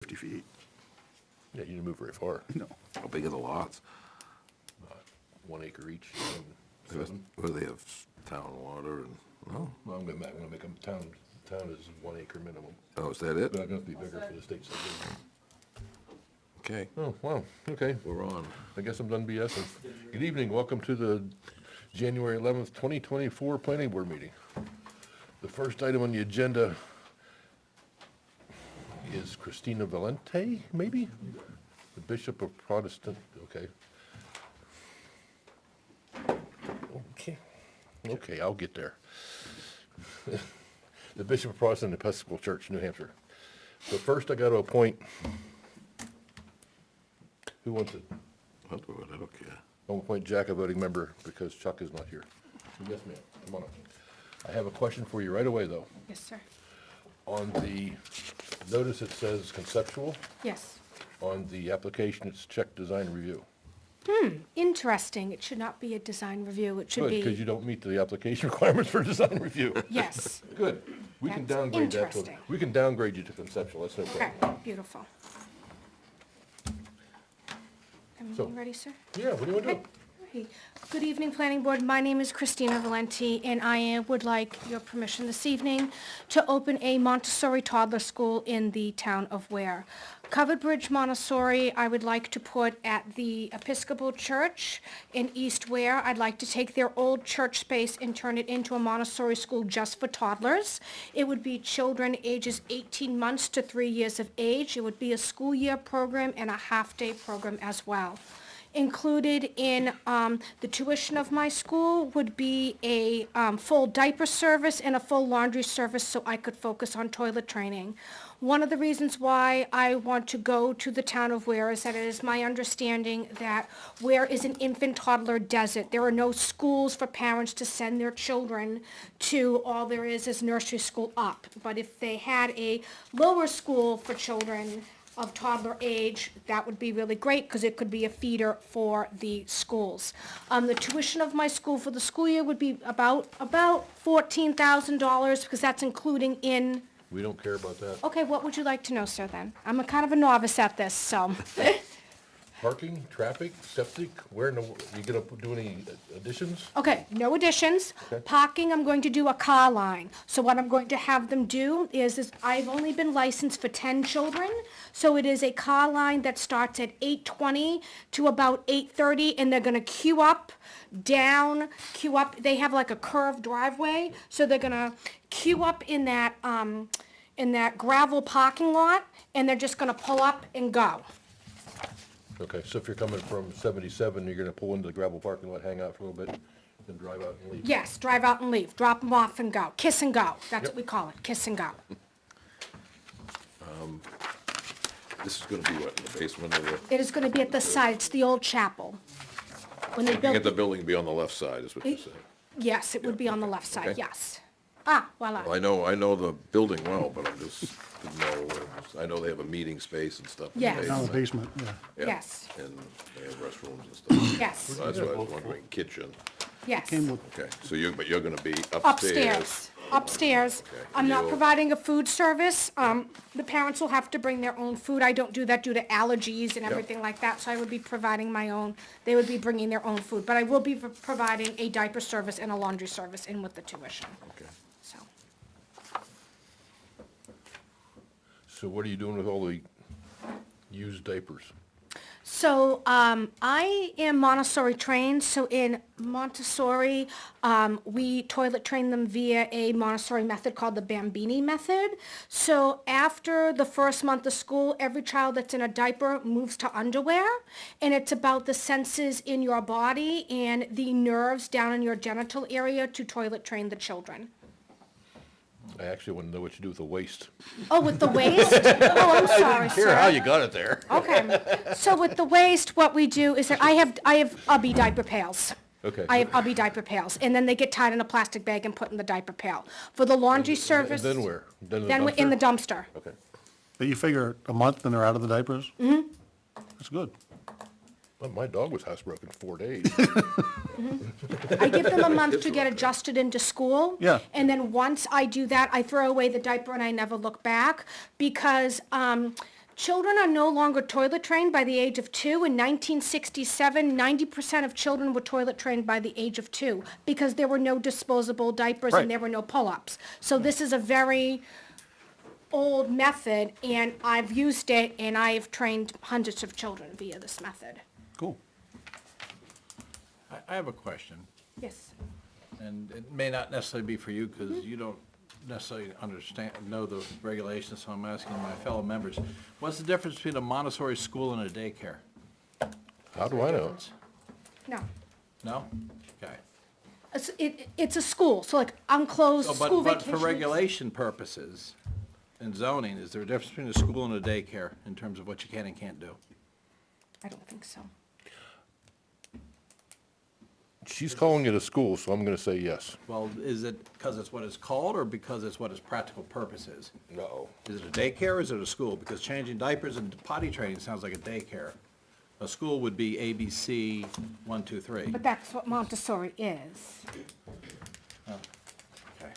50 feet. Yeah, you didn't move very far. No. How big are the lots? 1 acre each. What do they have, town water and, no? Well, I'm gonna make them, town is 1 acre minimum, Oh, is that it? but I'm gonna be bigger for the state subdivision. Okay, Oh, wow, okay, we're on. I guess I'm done BSing. Good evening, welcome to the January 11th, 2024 Planning Board meeting. The first item on the agenda is Christina Valente, maybe? The Bishop of Protestant, okay. Okay, I'll get there. The Bishop of Protestant Episcopal Church, New Hampshire. But first I gotta appoint, who wants it? I'll do it, I don't care. I'll appoint Jack a voting member because Chuck is not here. Yes, ma'am, come on up. I have a question for you right away, though. Yes, sir. On the notice, it says conceptual. Yes. On the application, it's check design review. Interesting. It should not be a design review. It should Good, because be, you don't meet the application requirements for design review. yes. Good. We can That's downgrade that to, interesting. we can downgrade you to conceptual, that's no Okay, problem. beautiful. So- Everything ready, sir? Yeah, what do you want to do? Okay. Hey, good evening, Planning Board. My name is Christina Valenti, and I would like your permission this evening to open a Montessori toddler school in the town of Ware. Covered Bridge Montessori, I would like to put at the Episcopal Church in East Ware. I'd like to take their old church space and turn it into a Montessori school just for toddlers. It would be children ages 18 months to 3 years of age. It would be a school year program and a half-day program as well. Included in the tuition of my school would be a full diaper service and a full laundry service so I could focus on toilet training. One of the reasons why I want to go to the town of Ware is that it is my understanding that Ware is an infant toddler desert. There are no schools for parents to send their children to. All there is nursery school up. But if they had a lower school for children of toddler age, that would be really great because it could be a feeder for the schools. The tuition of my school for the school year would be about $14,000 because that's including in. We don't care about that. Okay, what would you like to know, sir, then? I'm a kind of a novice at this, so. Parking, traffic, septic, where in the, you gonna do any additions? Okay, no additions. Okay. Parking, I'm going to do a car line. So what I'm going to have them do is I've only been licensed for 10 children. So it is a car line that starts at 8:20 to about 8:30, and they're gonna queue up, queue up. They have like a curved driveway, so they're gonna queue up in that gravel parking lot, and they're just gonna pull up and go. Okay, so if you're coming from 77, you're gonna pull into the gravel parking lot, hang out for a little bit, then drive out and leave? Yes, drive out and leave, drop them off and go. Kiss and go, that's Yep. what we call it, kiss and go. This is gonna be what, in the basement of the, It is gonna be at the side, it's the old chapel. When they you get the built, building to be on the left side, is what you're saying. yes, it would be on the left side, Okay. yes. Ah, voila. Well, I know the building well, but I just didn't know, I know they have a meeting space and stuff in the Yes. Down the basement. basement, yeah. Yeah, Yes. and they have restrooms and stuff. Yes, So that's what I was wondering, kitchen. yes. Came with, Okay, so but you're gonna be Upstairs, upstairs. Okay. I'm not You'll- providing a food service. The parents will have to bring their own food. I don't do that due to allergies and everything like that, so I would be providing my own, they would be bringing their own food. But I will be providing a diaper service and a laundry service in with the tuition, Okay. so. So what are you doing with all the used diapers? So, I am Montessori trained, so in Montessori, we toilet train them via a Montessori method called the Bambini method. So after the first month of school, every child that's in a diaper moves to underwear, and it's about the senses in your body and the nerves down in your genital area to toilet train the children. I actually want to know what you do with the waste. Oh, with the waste? Oh, I'm sorry, Here, how sir. you got it there? Okay, so with the waste, what we do is that I have Ubby diaper pails. Okay. I have Ubby diaper pails, and then they get tied in a plastic bag and put in the diaper pail. For the laundry service. Then where? Then Then we're in the dumpster. Okay. but you figure a month and they're out of the diapers? Mm-hmm. That's good. Well, my dog was housebroken 4 days. I give them a month to get adjusted into school. Yeah. And then once I do that, I throw away the diaper and I never look back because Children are no longer toilet trained by the age of 2. In 1967, 90% of children were toilet trained by the age of 2 because there were no disposable diapers Right. and there were no pull-ups. So this is a very old method, and I've used it, and I've trained hundreds of children via this method. Cool. I have a question, Yes. and it may not necessarily be for you, because you don't necessarily know the regulations, so I'm asking my fellow members. What's the difference between a Montessori school and a daycare? How do I know? No. No? Okay. It's a school, so like unclosed So, school but vacation. for regulation purposes and zoning, is there a difference between a school and a daycare in terms of what you can and can't do? I don't think so. She's calling it a school, so I'm gonna say yes. Well, is it because it's what it's called, or because it's what its practical purpose is? No. Is it a daycare or is it a school? Because changing diapers and potty training sounds like a daycare. A school would be ABC 1, 2, 3. But that's what Montessori is. Okay,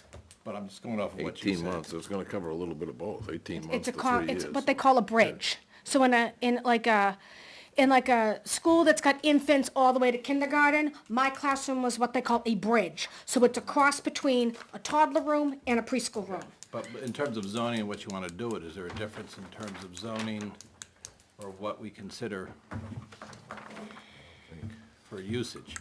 but I'm just going off of what you 18 said. months, it's gonna cover a little bit of both, 18 months It's a to con, 3 it's years. what they call a bridge. So in like a school that's got infants all the way to kindergarten, my classroom was what they call a bridge. So it's a cross between a toddler room and a preschool room. But in terms of zoning and what you want to do it, is there a difference in terms of zoning or what we consider for usage?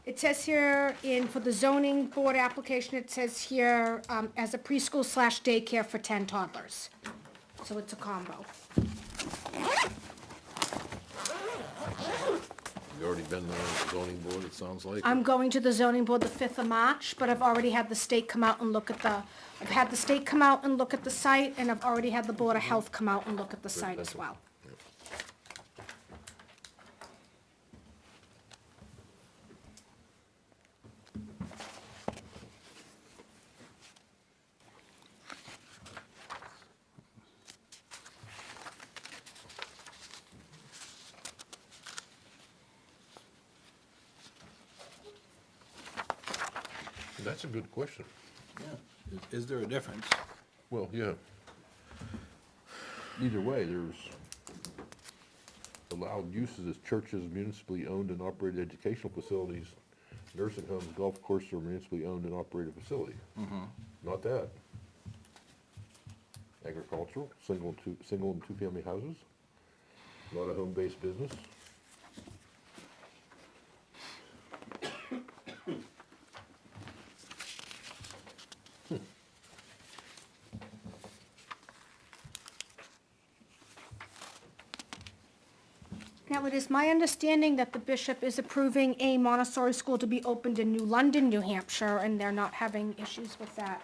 It says here for the zoning board application, it says here, as a preschool / daycare for 10 toddlers. So it's a combo. You already been there at the zoning board, it sounds like? I'm going to the zoning board the 5th of March, but I've already had the state come out and look at I've had the state come out and look at the site, and I've already had the Board of Health come out and look at the site as well. That's a good question. Yeah. Is there a difference? Well, yeah. Either way, there's allowed uses as churches, municipally owned and operated educational facilities, nursing homes, golf courses, or municipally owned and operated facility. Not that. Agricultural, single and two-family houses, not a home-based business. Now, it is my understanding that the bishop is approving a Montessori school to be opened in New London, New Hampshire, and they're not having issues with that.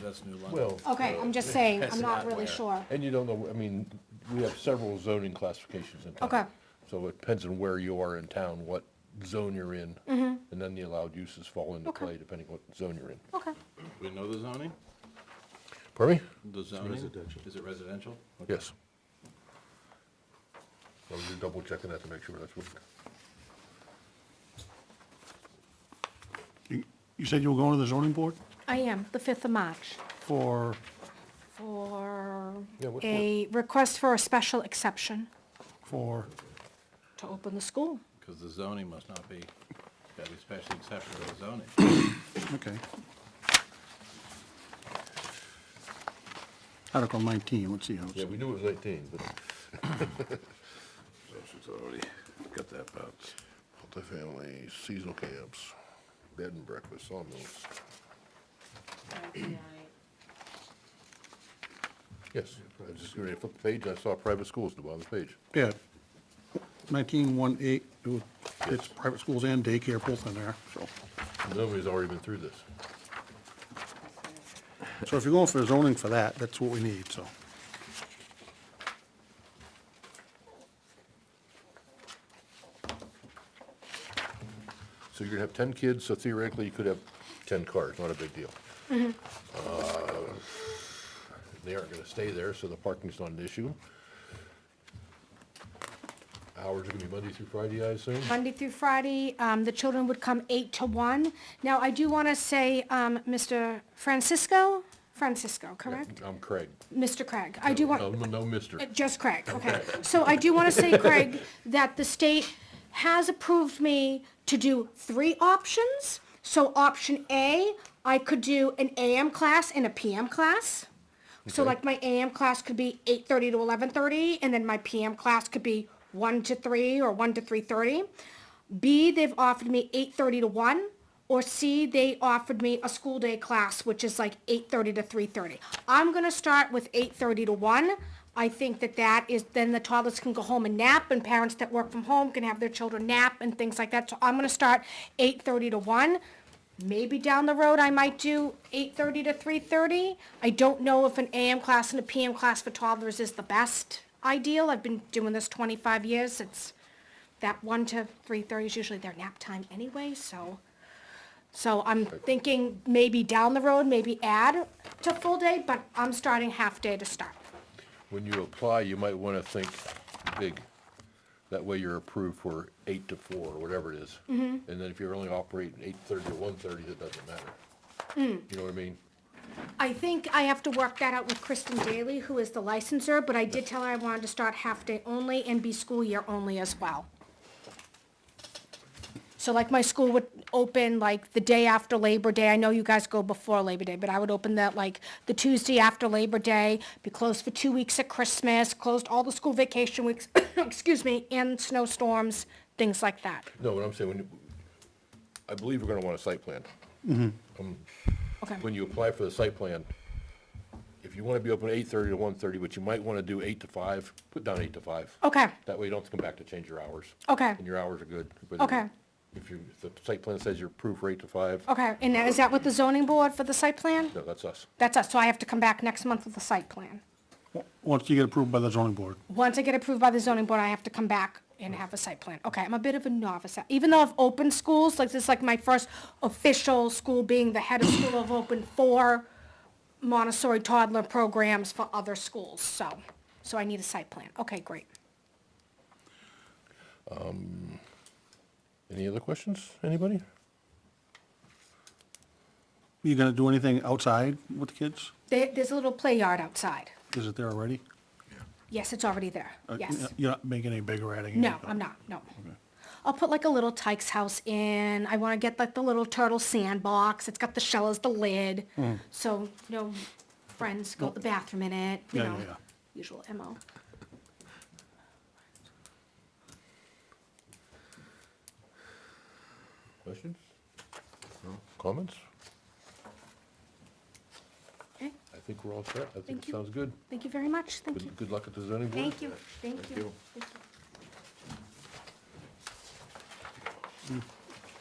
That's New London. Well, Okay, I'm just saying, That's I'm not not really where. sure. and you don't know, I mean, we have several zoning classifications in town. Okay. So it depends on where you are in town, what zone you're in. And then the allowed uses fall into Okay. play depending what zone you're in. Okay. We know the zoning? Pardon me? The zoning? Is it residential? Okay. Yes. I was just double checking that to make sure that's what. You said you were going to the zoning board I am, the 5th of March, for, for Yeah, what a request for a special exception for, to open the school. Because the zoning must not be, got to be special exception to the zoning. okay. Article 19, let's see how Yeah, it's, we knew it was 18, but So she's already got that part. multifamily, seasonal camps, bed and breakfast, sawmills. Yes, I was just going to flip the page, I saw private schools at the bottom of the page. yeah. 1918, it's private schools and daycare both in there, so. Nobody's already been through this. So if you're going for zoning for that, that's what we need, so. So you're gonna have 10 kids, so theoretically you could have 10 cars, not a big deal. They aren't gonna stay there, so the parking's not an issue. Hours are gonna be Monday through Friday, I assume? Monday through Friday, the children would come 8 to 1. Now, I do want to say, Mr. Francisco, correct? I'm Craig. Mr. Craig, I do want. No, mister. Just Craig, okay. So I do want to say, Craig, that the state has approved me to do 3 options. So option A, I could do an AM class and a PM class. So Okay. like my AM class could be 8:30 to 11:30, and then my PM class could be 1 to 3 or 1 to 3:30. B, they've offered me 8:30 to 1. Or C, they offered me a school day class, which is like 8:30 to 3:30. I'm gonna start with 8:30 to 1. I think that is, then the toddlers can go home and nap, and parents that work from home can have their children nap and things like that. So I'm gonna start 8:30 to 1. Maybe down the road, I might do 8:30 to 3:30. I don't know if an AM class and a PM class for toddlers is the best ideal. I've been doing this 25 years. It's that 1 to 3:30 is usually their nap time anyway, so I'm thinking maybe down the road, maybe add to full day, but I'm starting half day to start. When you apply, you might want to think big. That way you're approved for 8 to 4, or whatever it is. And then if you're only operating 8:30 to 1:30, it doesn't matter. You know what I mean? I think I have to work that out with Kristen Daly, who is the licensor, but I did tell her I wanted to start half day only and be school year only as well. So like my school would open like the day after Labor Day. I know you guys go before Labor Day, but I would open that like the Tuesday after Labor Day, be closed for 2 weeks at Christmas, closed all the school vacation weeks, excuse me, and snowstorms, things like that. No, what I'm saying, I believe we're gonna want a site plan. Okay, When you apply for the site plan, if you wanna be open 8:30 to 1:30, but you might wanna do 8 to 5, put down 8 to 5. okay, That way you don't have to come back to change your hours. okay, And your hours are good. But Okay. If the site plan says you're approved for 8 to 5, okay. And now, is that with the zoning board for the site plan? no, that's us. That's us, so I have to come back next month with the site plan. Once you get approved by the zoning board. Once I get approved by the zoning board, I have to come back and have a site plan. Okay, I'm a bit of a novice. Even though I've opened schools, like this is like my first official school, being the head of school, I've opened 4 Montessori toddler programs for other schools, so I need a site plan. Okay, great. Any other questions, anybody? You gonna do anything outside with the kids? There's a little play yard outside. Is it there already? Yes, it's already there, yes. You're not making any bigger or adding? No, anything? I'm not, no. I'll put like a little Tyke's house in. I want to get like the little turtle sandbox. It's got the shell as the lid. So, friends go to the bathroom in it, you Yeah, know, yeah, yeah. usual MO. Questions? No? Comments? Okay, I think we're all set. I think Thank it you. sounds good. thank you very much. Thank you. Good luck at the zoning board. Thank you, thank you. Thank you.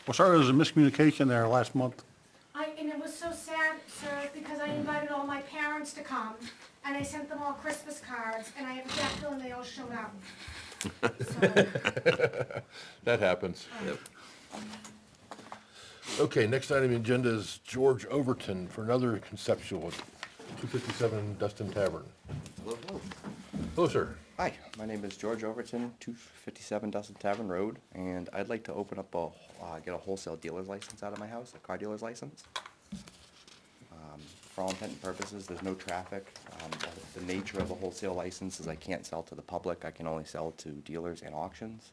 Well, sorry, there was a miscommunication there last month. And it was so sad, sir, because I invited all my parents to come, and I sent them all Christmas cards, and I have a bad feeling they all showed up. So, That happens. Okay, next item on the agenda is George Overton for another conceptual at 257 Dustin Tavern. Hello, sir. Hi, my name is George Overton, 257 Dustin Tavern Road, and I'd like to open up get a wholesale dealer's license out of my house, a car dealer's license. For all intent and purposes, there's no traffic. The nature of a wholesale license is I can't sell to the public, I can only sell to dealers and auctions.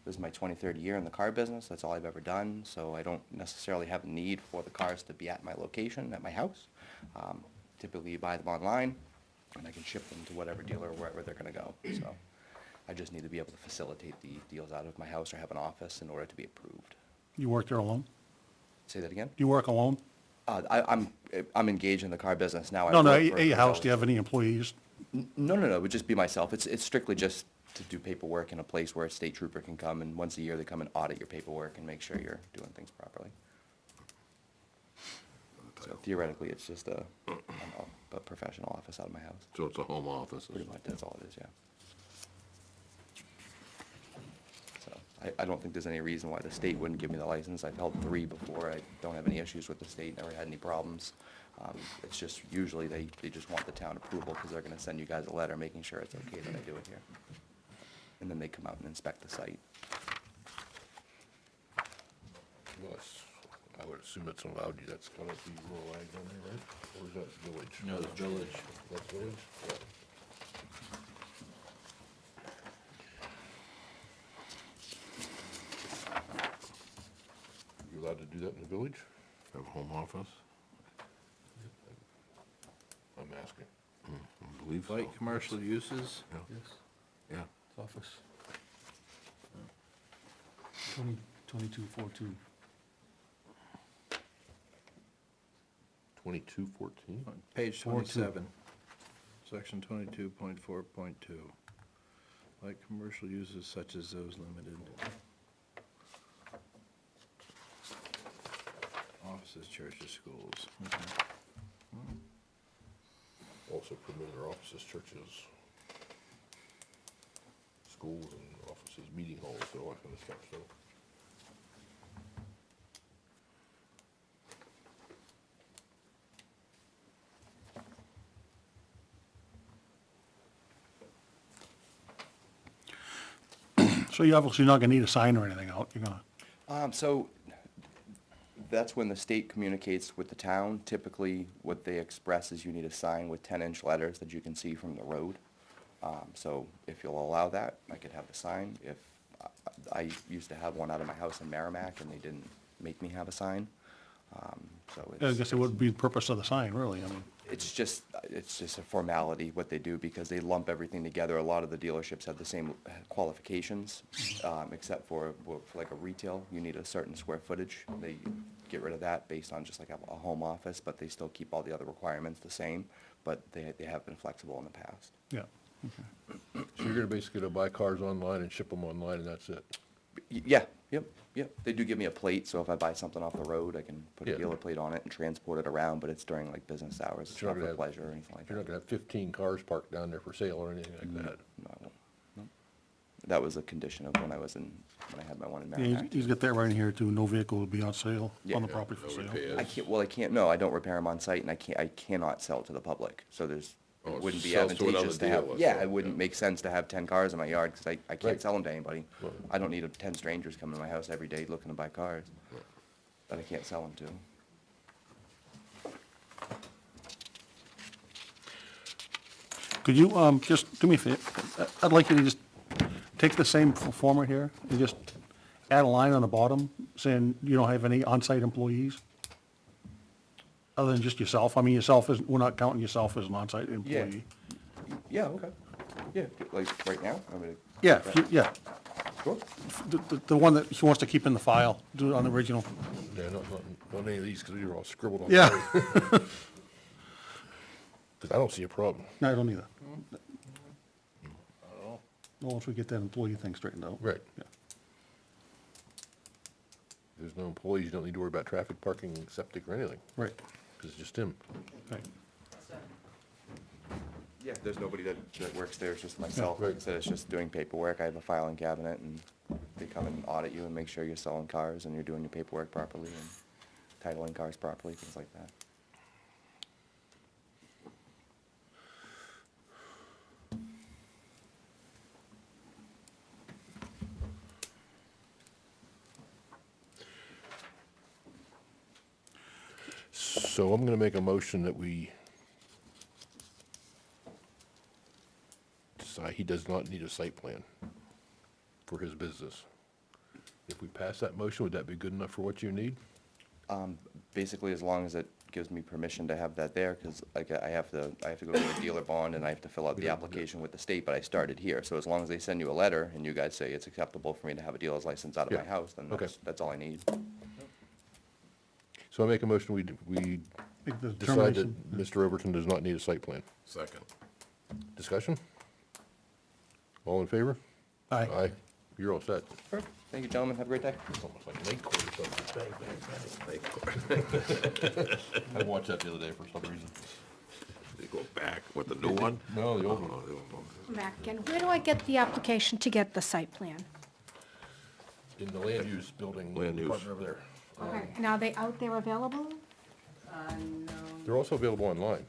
This is my 23rd year in the car business, that's all I've ever done, so I don't necessarily have a need for the cars to be at my location, at my house. Typically, you buy them online, and I can ship them to whatever dealer, wherever they're gonna go, so. I just need to be able to facilitate the deals out of my house or have an office in order to be approved. You work there alone? Say that again? Do you work alone? I'm engaged in the car business now. I No, work for at your house, do you Cabela's. have any employees? No, it would just be myself. It's strictly just to do paperwork in a place where a state trooper can come, and once a year they come and audit your paperwork and make sure you're doing things properly. So theoretically, it's just a professional office out of my house. So it's a home office. Pretty much, that's all it is, yeah. So I don't think there's any reason why the state wouldn't give me the license. I've held 3 before. I don't have any issues with the state, never had any problems. It's just usually they just want the town approval because they're gonna send you guys a letter making sure it's okay that I do it here. And then they come out and inspect the site. Yes. I would assume it's allowed, that's gonna be rural ag down there, right? Or is that village? No, it's village. That's village? Yeah. You allowed to do that in the village? Have a home office? I'm asking. I believe so. Light commercial uses, Yeah. Office. 2242. 2214? page 4.2. 27, section 22.4.2. Light commercial uses such as those limited. Offices, churches, schools. Okay. Also permitted our offices, churches, schools and offices, meeting halls, and all that kind of stuff, so. So you're obviously not gonna need a sign or anything out, you're gonna, So that's when the state communicates with the town. Typically, what they express is you need a sign with 10-inch letters that you can see from the road. So if you'll allow that, I could have the sign. If, I used to have one out of my house in Merrimack, and they didn't make me have a sign. So I it's, guess it would be the purpose of the sign, really, I mean. it's just a formality, what they do, because they lump everything together. A lot of the dealerships have the same qualifications, except for like a retail, you need a certain square footage. They get rid of that based on just like a home office, but they still keep all the other requirements the same, but they have been flexible in the past. Yeah. So you're gonna basically gonna buy cars online and ship them online and that's it? Yeah, yep. They do give me a plate, so if I buy something off the road, I can put a Yeah. dealer plate on it and transport it around, but it's during like business hours. It's You're not not for gonna have- pleasure or anything like You're not that. gonna have 15 cars parked down there for sale or anything like that? No, I won't. No. That was a condition of when I had my one in Yeah, Merrimack. he's got that right in here too, no vehicle will be on sale, Yeah. on the Yeah, property for no sale. repairs. I can't, no, I don't repair them on site, and I cannot sell to the public, so Oh, it wouldn't be sell to another advantageous to have, dealer, yeah, so, it wouldn't yeah. make sense to have 10 cars in my yard, because I can't Right. sell them to anybody. Right. I don't need 10 strangers coming to my house every day looking to buy cars that I can't sell them to. Could you, just do me a favor, I'd like you to just take the same format here and just add a line on the bottom saying you don't have any on-site employees? Other than just yourself, I mean, yourself is, we're not counting yourself as an on-site employee. Yeah, okay. Yeah, like right now, I'm gonna. Yeah, yeah, Sure. the one that he wants to keep in the file, do it on the original. Yeah, not any of these, because these are all scribbled on. Yeah. Because I don't see a problem. No, I don't either. Well, once we get that employee thing straightened out. Right. Yeah. There's no employees, you don't need to worry about traffic, parking, septic, or anything, Right, because it's just him. right. Yeah, there's nobody that works there, it's just myself. right. Like I said, it's just doing paperwork. I have a filing cabinet, and they come and audit you and make sure you're selling cars and you're doing your paperwork properly and titling cars properly, things like that. So I'm gonna make a motion that we decide he does not need a site plan for his business. If we pass that motion, would that be good enough for what you need? Basically, as long as it gives me permission to have that there, because like I have to go get a dealer bond and I have to fill out the application with the state, but I started here. So as long as they send you a letter and you guys say it's acceptable for me to have a dealer's license out of my Yeah. house, then Okay. that's all I need. So I make a motion, we Make the decide determination. that Mr. Overton does not need a site plan. Second. Discussion? All in favor? Aye. Aye. You're all set. Perfect. Thank you, gentlemen. Have a great day. It's almost like late court or something. Bang, bang, bang. I watched that the other day for some reason. They go back, what, the new one? No, the old one. Oh, the old one. I'm back again. Where do I get the application to get the site plan? In the land use building Land use. department over there. Okay, and are they out there available? No, They're also available online.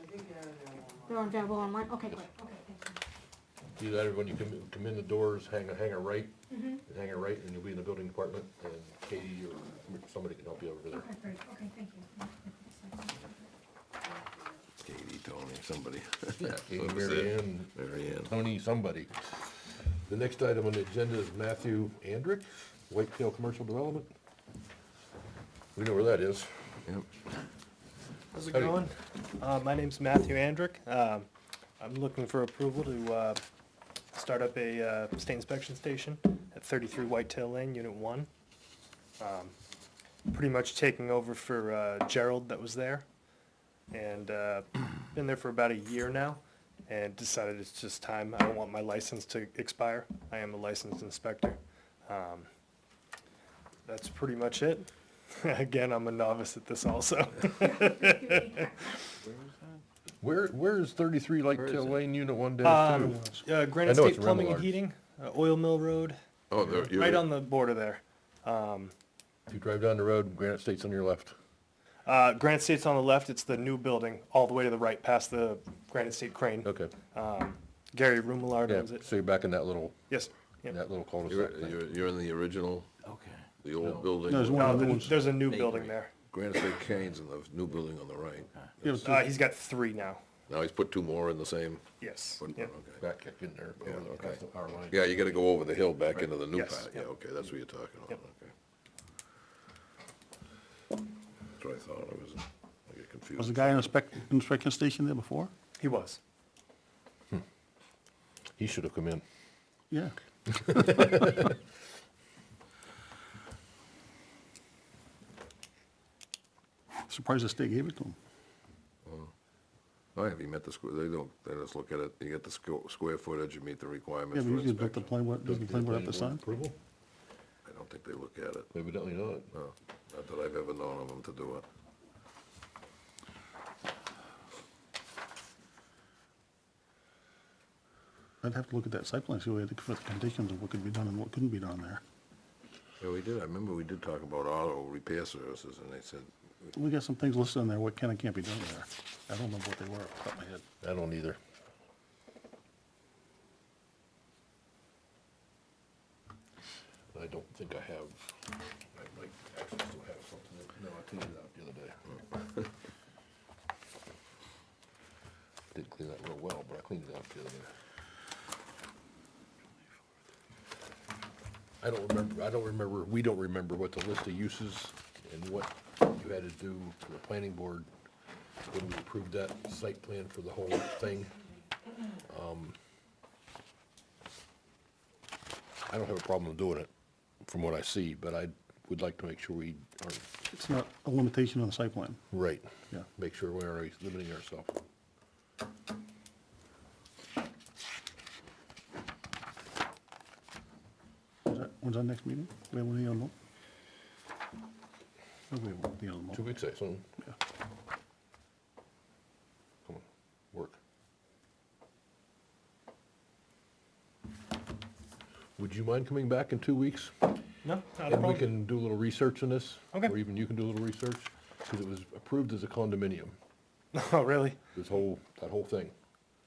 I think they're available. They're available online? Okay, great. Okay, thank you. Either that or when you come in the doors, hang a right, and you'll be in the building department, and Katie or somebody can help you over there. Okay, great, okay, thank you. Katie, Tony, somebody. Yeah, Katie, That was Mary it. Ann, Mary Ann. Tony, somebody. The next item on the agenda is Matthew Andrick, Whitetail Commercial Development. We know where that is. Yep. How's it Howdy. going? My name's Matthew Andrick. I'm looking for approval to start up a state inspection station at 33 Whitetail Lane, Unit 1. Pretty much taking over for Gerald that was there. And been there for about a year now and decided it's just time. I don't want my license to expire. I am a licensed inspector. That's pretty much it. Again, I'm a novice at this also. Where is 33 Where is Whitetail it? Lane, Unit 1 dash 2? Granite know it's State Plumbing and Remillard. Heating, Oil Mill Road, Oh, you're. right on the border there. If you drive down the road, Granite State's on your left. Granite State's on the left, it's the new building, all the way to the right, past the Granite State Crane. Okay. Gary Rumillard Yeah, owns it. so you're back in that little Yes. Yep. cul-de-sac You're, thing. you're in the original, Okay. the old No. building. There's one No, of the ones. there's a new Bakery. building there. Granite State Cane's in the new building on the right. Yeah, but He's got 3 now. Now he's put 2 more in the same Yes. footprint, Yep. okay. Back kick in there, over the, okay. past the power line. Yeah, you gotta go over the hill back into the new Yes, part. Yeah, yep. okay, that's what you're talking about, Yep. okay. That's what I thought, I get confused. Was the guy in the inspection station there before? He was. He should have come in. Yeah. Surprised the state gave it to him. Oh, have you met the square, they just look at it, you get the square footage, you meet the Yeah, requirements but for usually don't the inspection. plan, what, doesn't the plan board have to sign? Approval? I don't think they look at it, Evidently not. no, not that I've ever known of them to do it. I'd have to look at that site plan, see what the conditions of what could be done and what couldn't be done there. Yeah, we did, I remember we did talk about auto repair services, and they said, We got some things listed in there, what can and can't be done there. I don't remember what they were off the top of my head. I don't either. I don't think I have, I might actually still have something, no, I cleaned it out the other day. Didn't clean that real well, but I cleaned it out the other day. We don't remember what the list of uses and what you had to do for the planning board when we approved that site plan for the whole thing. I don't have a problem doing it, from what I see, but I would like to make sure we are It's not a limitation on the site plan. right. Yeah. Make sure we aren't limiting ourselves. When's our next meeting? We have one in the other month? Oh, we have one the other month. 2 weeks, I assume. Yeah. Come on, work. Would you mind coming back in 2 weeks? No, not a And we problem. can do a little research on this? Okay. Or even you can do a little research? Because it was approved as a condominium, Oh, really? that whole thing.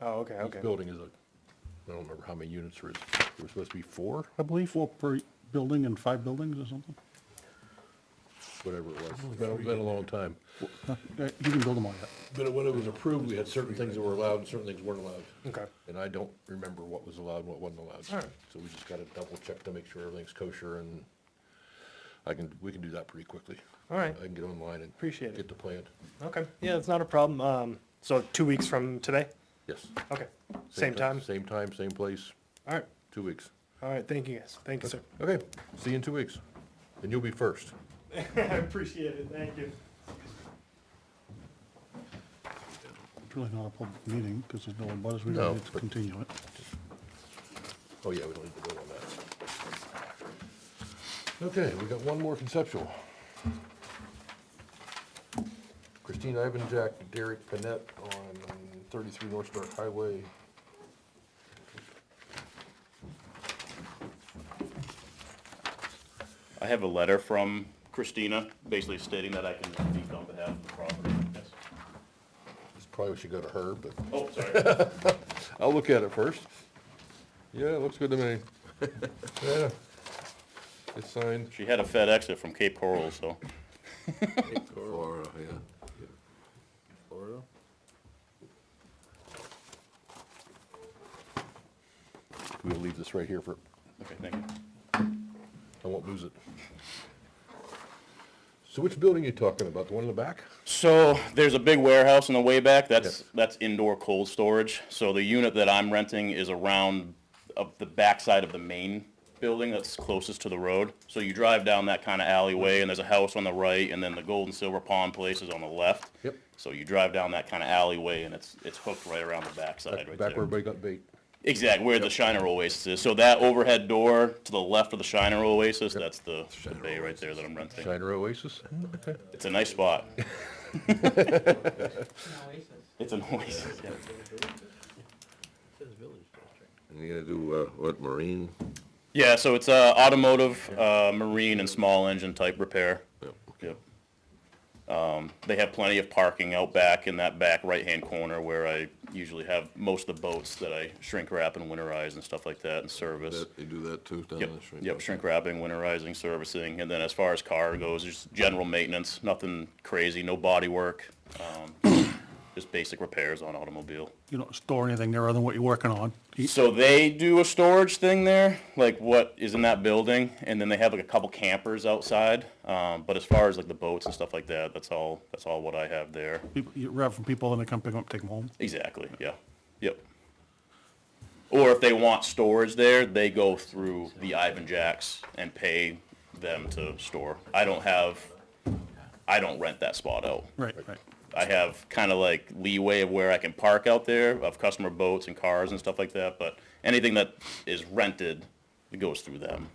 Oh, okay, Each okay. building is I don't remember how many units there is. There were supposed to be 4, I believe, 4 per building and 5 buildings or something? whatever it was. It's been a long time. You can build them all yet. But when it was approved, we had certain things that were allowed and certain things weren't allowed. Okay. And I don't remember what was allowed and what wasn't allowed. All right. So we just gotta double check to make sure everything's kosher, and we can do that pretty quickly. All right. I can get online and Appreciate it. get the plan. Okay. Yeah, it's not a problem. So 2 weeks from today? Yes. Okay. Same time? Same time, same place, All right. 2 weeks. All right. Thank you, guys. Thank you, sir. Okay, see you in 2 weeks. And you'll be first. I appreciate it. Thank you. It's really not a public meeting, because there's no one but us, we No, don't need to but- continue it. Oh, yeah, we don't need to vote on that. Okay, we got one more conceptual. Christine Ivanjack, Derek Panett on 33 North Star Highway. I have a letter from Christina, basically stating that I can speak on behalf of the property. Yes. This probably should go to her, but Oh, sorry. I'll look at it first. Yeah, it looks good to me. Yeah. It's signed. She had a FedEx it from Cape Coral, so. Or, yeah. We'll leave this right here for, Okay, thank you. I won't lose it. So which building are you talking about? The one in the back? So there's a big warehouse in the way back. That's indoor cold storage. So the unit that I'm renting is around the backside of the main building that's closest to the road. So you drive down that kind of alleyway, and there's a house on the right, and then the Gold and Silver Pond place is on the left. Yep. So you drive down that kind of alleyway, and it's hooked right around the backside right Back there. where everybody got bait. Exactly, where the Shiner Oasis is. So that overhead door to the left of the Shiner Oasis, that's the bay right there that I'm renting. Shiner Oasis? Okay. It's a nice spot. It's an oasis, yeah. And you're gonna do, what, marine? Yeah, so it's automotive, marine, and small engine type repair. Yep. Yep. They have plenty of parking out back in that back right-hand corner where I usually have most of the boats that I shrink wrap and winterize and stuff like that and service. That, you do that too, down Yep, the street? yep, shrink wrapping, winterizing, servicing, and then as far as car goes, just general maintenance, nothing crazy, no body work, just basic repairs on automobile. You don't store anything there other than what you're working on. So they do a storage thing there, like what is in that building, and then they have like a couple campers outside. But as far as like the boats and stuff like that, that's all what I have there. You rent from people and they come pick them up, take them home. Exactly, yeah, yep. Or if they want storage there, they go through the Ivan Jacks and pay them to store. I don't rent that spot out. Right, right. I have kind of like leeway of where I can park out there of customer boats and cars and stuff like that, but anything that is rented, it goes through them.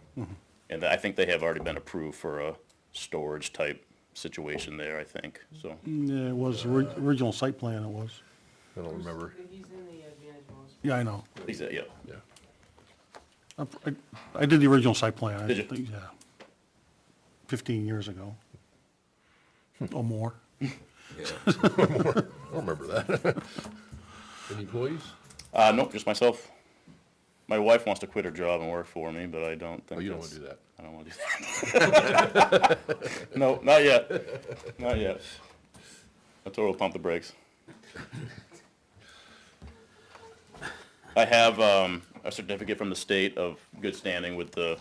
And I think they have already been approved for a storage type situation there, I think, so. Yeah, it was original site plan, it was. I don't remember. He's in the Advantage Malls. Yeah, I know. Yeah, Yeah. I did the original site plan. Did you? Yeah. 15 years ago. Or more. I don't remember that. Any employees? nope, just myself. My wife wants to quit her job and work for me, but I don't think Oh, you don't want to that's- do that. I don't want to do that. No, not yet. Not yet. I told her to pump the brakes. I have a certificate from the state of good standing with the,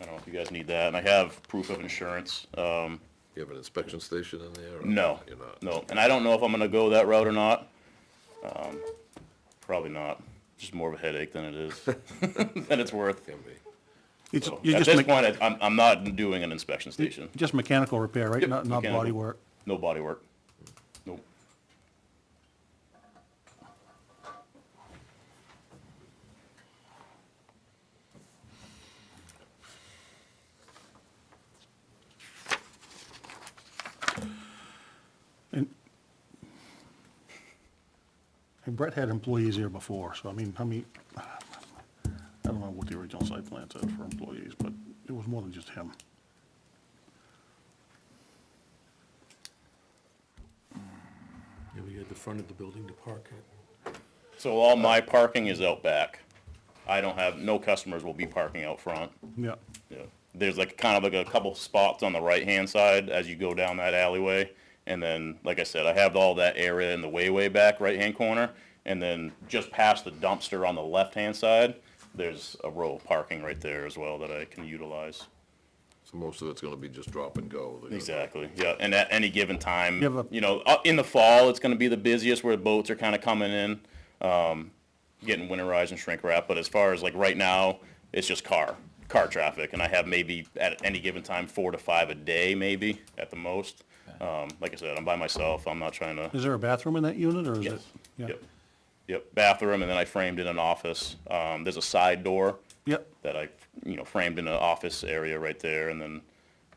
I don't know if you guys need that, and I have proof of insurance. You have an inspection station in there? or No, You're not? no, and I don't know if I'm gonna go that route or not. Probably not. Just more of a headache than it is, than it's worth. Can be. It's, So, you at just this make, point, I'm not doing an inspection station. just mechanical repair, right? Yep, Not body mechanical. work. No body work. Nope. And Brett had employees here before, so I mean, how many, I don't know what the original site plan said for employees, but it was more than just him. Yeah, we had the front of the building to park at. So all my parking is out back. I don't have, no customers will be parking out front. Yeah. Yeah. There's like kind of like a couple spots on the right-hand side as you go down that alleyway. And then, like I said, I have all that area in the way back right-hand corner. And then just past the dumpster on the left-hand side, there's a row of parking right there as well that I can utilize. So most of it's gonna be just drop and go. They're gonna- Exactly, yeah, and at any given time, You have a- you know, in the fall, it's gonna be the busiest where boats are kinda coming in, getting winterized and shrink wrap, but as far as like right now, it's just car traffic, and I have maybe at any given time, 4 to 5 a day, maybe, at the most. Like I said, I'm by myself, I'm not trying to, Is there a bathroom in that unit, or is it? yes, Yeah. yep, bathroom, and then I framed in an office. There's a side door Yep, that I, framed in an office area right there, and then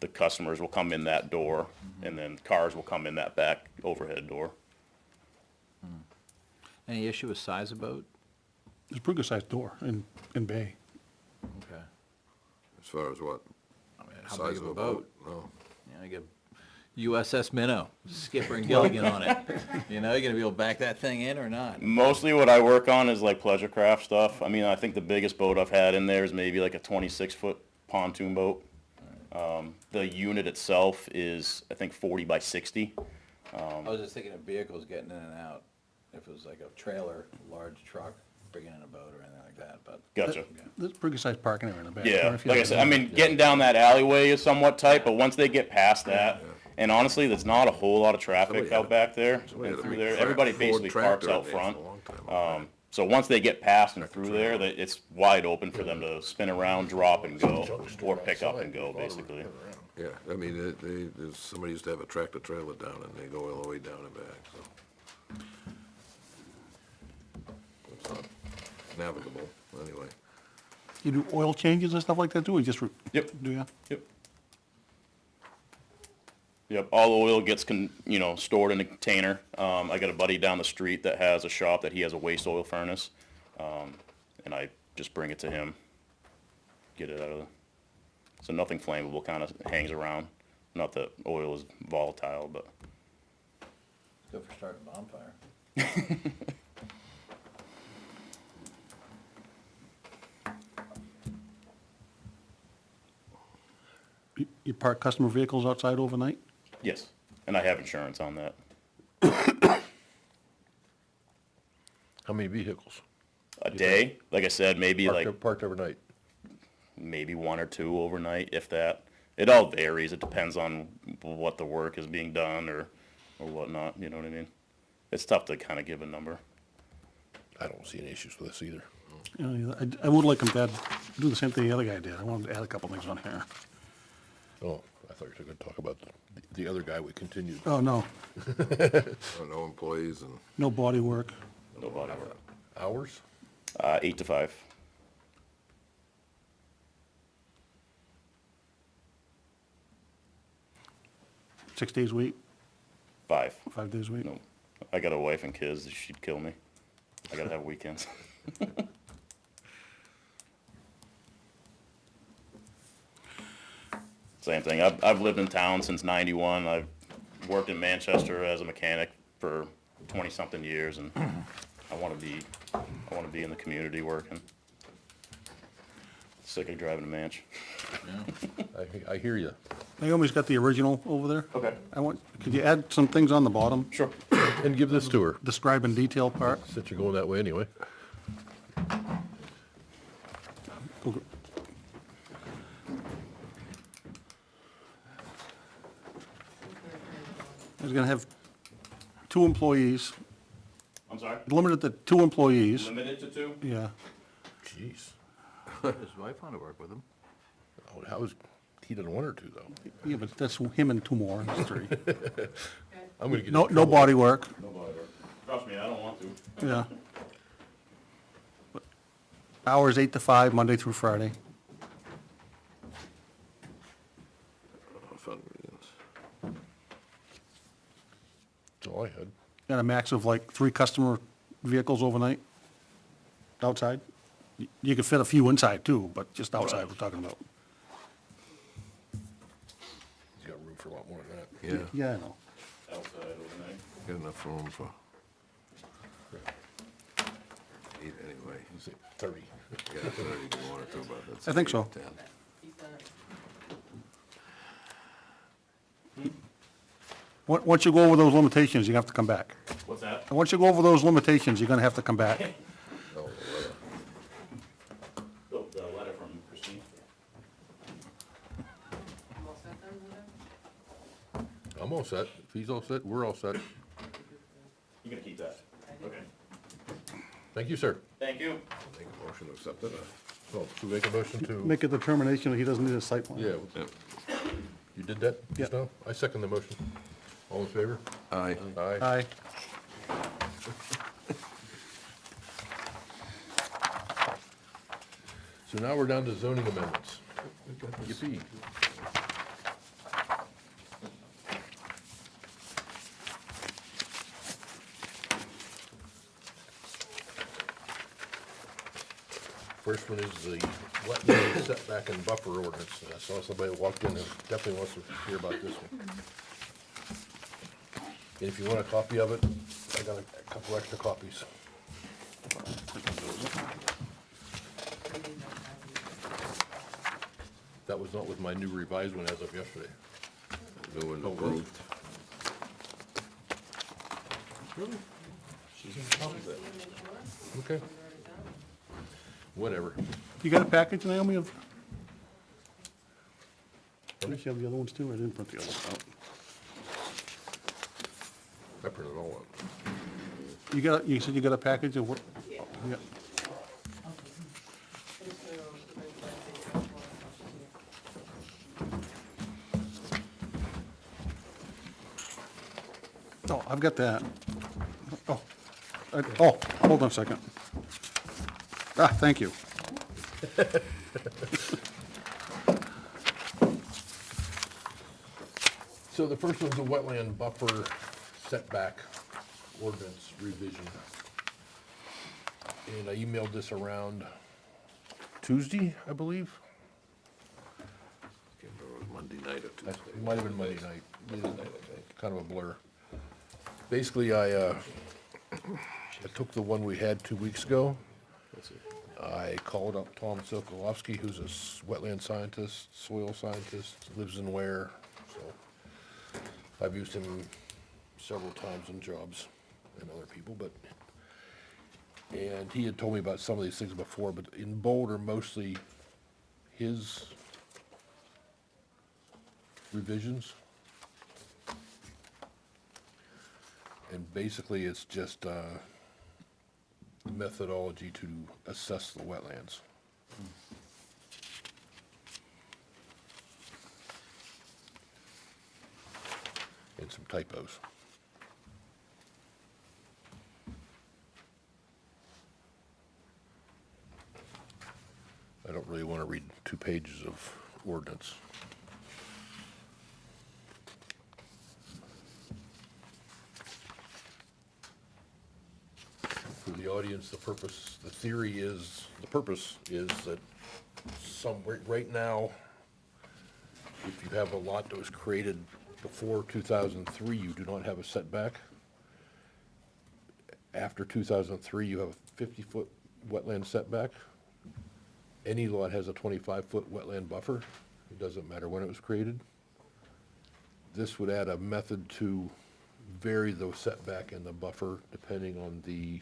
the customers will come in that door, and then cars will come in that back overhead door. Any issue with size of boat? it's a pretty good sized door in bay. Okay. As far as what? I mean, how Size big of a boat? No. Yeah, I get, USS Minnow, Skipper and Gilligan on it. You know, you gonna be able to back that thing in or not? Mostly what I work on is like pleasure craft stuff. I mean, I think the biggest boat I've had in there is maybe like a 26-foot pontoon boat. The unit itself is, I think, 40 by 60. I was just thinking of vehicles getting in and out, if it was like a trailer, large truck, bringing in a boat or anything like that, but. Gotcha. There's pretty good sized parking area in the back. Yeah, If you like I have- said, I mean, getting down that alleyway is somewhat tight, but once they get past that, and honestly, there's not a whole lot of traffic Somebody out had back there somebody and had a through big there. Ford Everybody basically parks tractor out in there front. for a long time. So once they get past and through there, it's wide open for them to spin around, drop and go, or pick up and go, basically. Yeah, I mean, somebody used to have a tractor trailer down and they go all the way down and back, so. It's not navigable, anyway. You do oil changes and stuff like that too, or you just? Yep. Do you? Yep. Yep, all the oil gets stored in a container. I got a buddy down the street that has a shop that he has a waste oil furnace. And I just bring it to him, get it out of the, so nothing flammable kind of hangs around. Not that oil is volatile, but. Good for starting a bonfire. You park customer vehicles outside overnight? Yes, and I have insurance on that. How many vehicles? A day, like I said, maybe Parked overnight. maybe one or two overnight, if that. It all varies. It depends on what the work is being done or whatnot, you know what I mean? It's tough to kind of give a number. I don't see any issues with this either. You know, I would like them to do the same thing the other guy did. I wanted to add a couple things on here. Oh, I thought you were gonna talk about the other guy we continued. Oh, no, No employees and, no body work. No body work. Hours? 8 to 5. Six days a week, 5. 5 days a week. No, I got a wife and kids. She'd kill me. I gotta have weekends. Same thing. I've lived in town since '91. I've worked in Manchester as a mechanic for 20-something years, and I want to be in the community working. Sick of driving to Manch. I hear you. Naomi's got the original over there. Okay. Could you add some things on the bottom? Sure. And give this to her, Describe in detail part. since you're going that way anyway. He's gonna have 2 employees, I'm sorry. limited to 2 employees. Limited to 2? Yeah. Jeez. His wife wanted to work with him. Oh, he doesn't want her to though. Yeah, but that's him and 2 more, that's 3. I'm gonna get in No trouble. body work, No body work. Trust me, I don't want to. yeah. Hours 8 to 5, Monday through Friday. fun meetings. That's all I had. Got a max of like 3 customer vehicles overnight, outside. You could fit a few inside too, but just outside we're talking about. He's got room for a lot more than that. Yeah, Yeah, I know. Outside overnight. got enough room for 8 anyway. He's at 30. Yeah, 30 if you wanted to, but that's. I think 8 so. to 10. Once you go over those limitations, you have to come back. What's that? And once you go over those limitations, you're gonna have to come back. Oh, well, The letter from Christine. You all set then, Linda? I'm all set. If he's all set, we're all set. You gonna keep that? Okay. Thank you, sir. Thank you. Make a motion to accept it. Oh, should we make a motion to? Make a determination that he doesn't need a site plan. Yeah, Yeah. you did that just Yeah. now? I second the motion. All in favor? Aye. Aye. Aye. So now we're down to zoning amendments. Yippee. First one is the wetland setback and buffer ordinance. I saw somebody walked in who definitely wants to hear about this one. And if you want a copy of it, I got a couple extra copies. That was not with my new revised one as of yesterday. New one Oh, approved. Okay. Whatever. You got a package, Naomi, of? Did you have the other ones too? I didn't print the other ones out. I printed it all out. You said you got a package of what? Yeah. Yeah. Oh, I've got that. Oh, hold on a second. Ah, thank you. So the first one's a wetland buffer setback ordinance revision. And I emailed this around Tuesday, I believe. Can't remember, it was Monday night or Tuesday. It might have been Monday night, Monday night, I think, kind of a blur. Basically, I took the one we had 2 weeks ago. I called up Tom Sokolowski, who's a wetland scientist, soil scientist, lives in Ware, so I've used him several times on jobs and other people, and he had told me about some of these things before, but in bold are mostly his revisions. And basically, it's just methodology to assess the wetlands. And some typos. I don't really want to read 2 pages of ordinance. For the audience, the purpose is that right now, if you have a lot that was created before 2003, you do not have a setback. After 2003, you have a 50-foot wetland setback. Any lot has a 25-foot wetland buffer. It doesn't matter when it was created. This would add a method to vary the setback and the buffer depending on the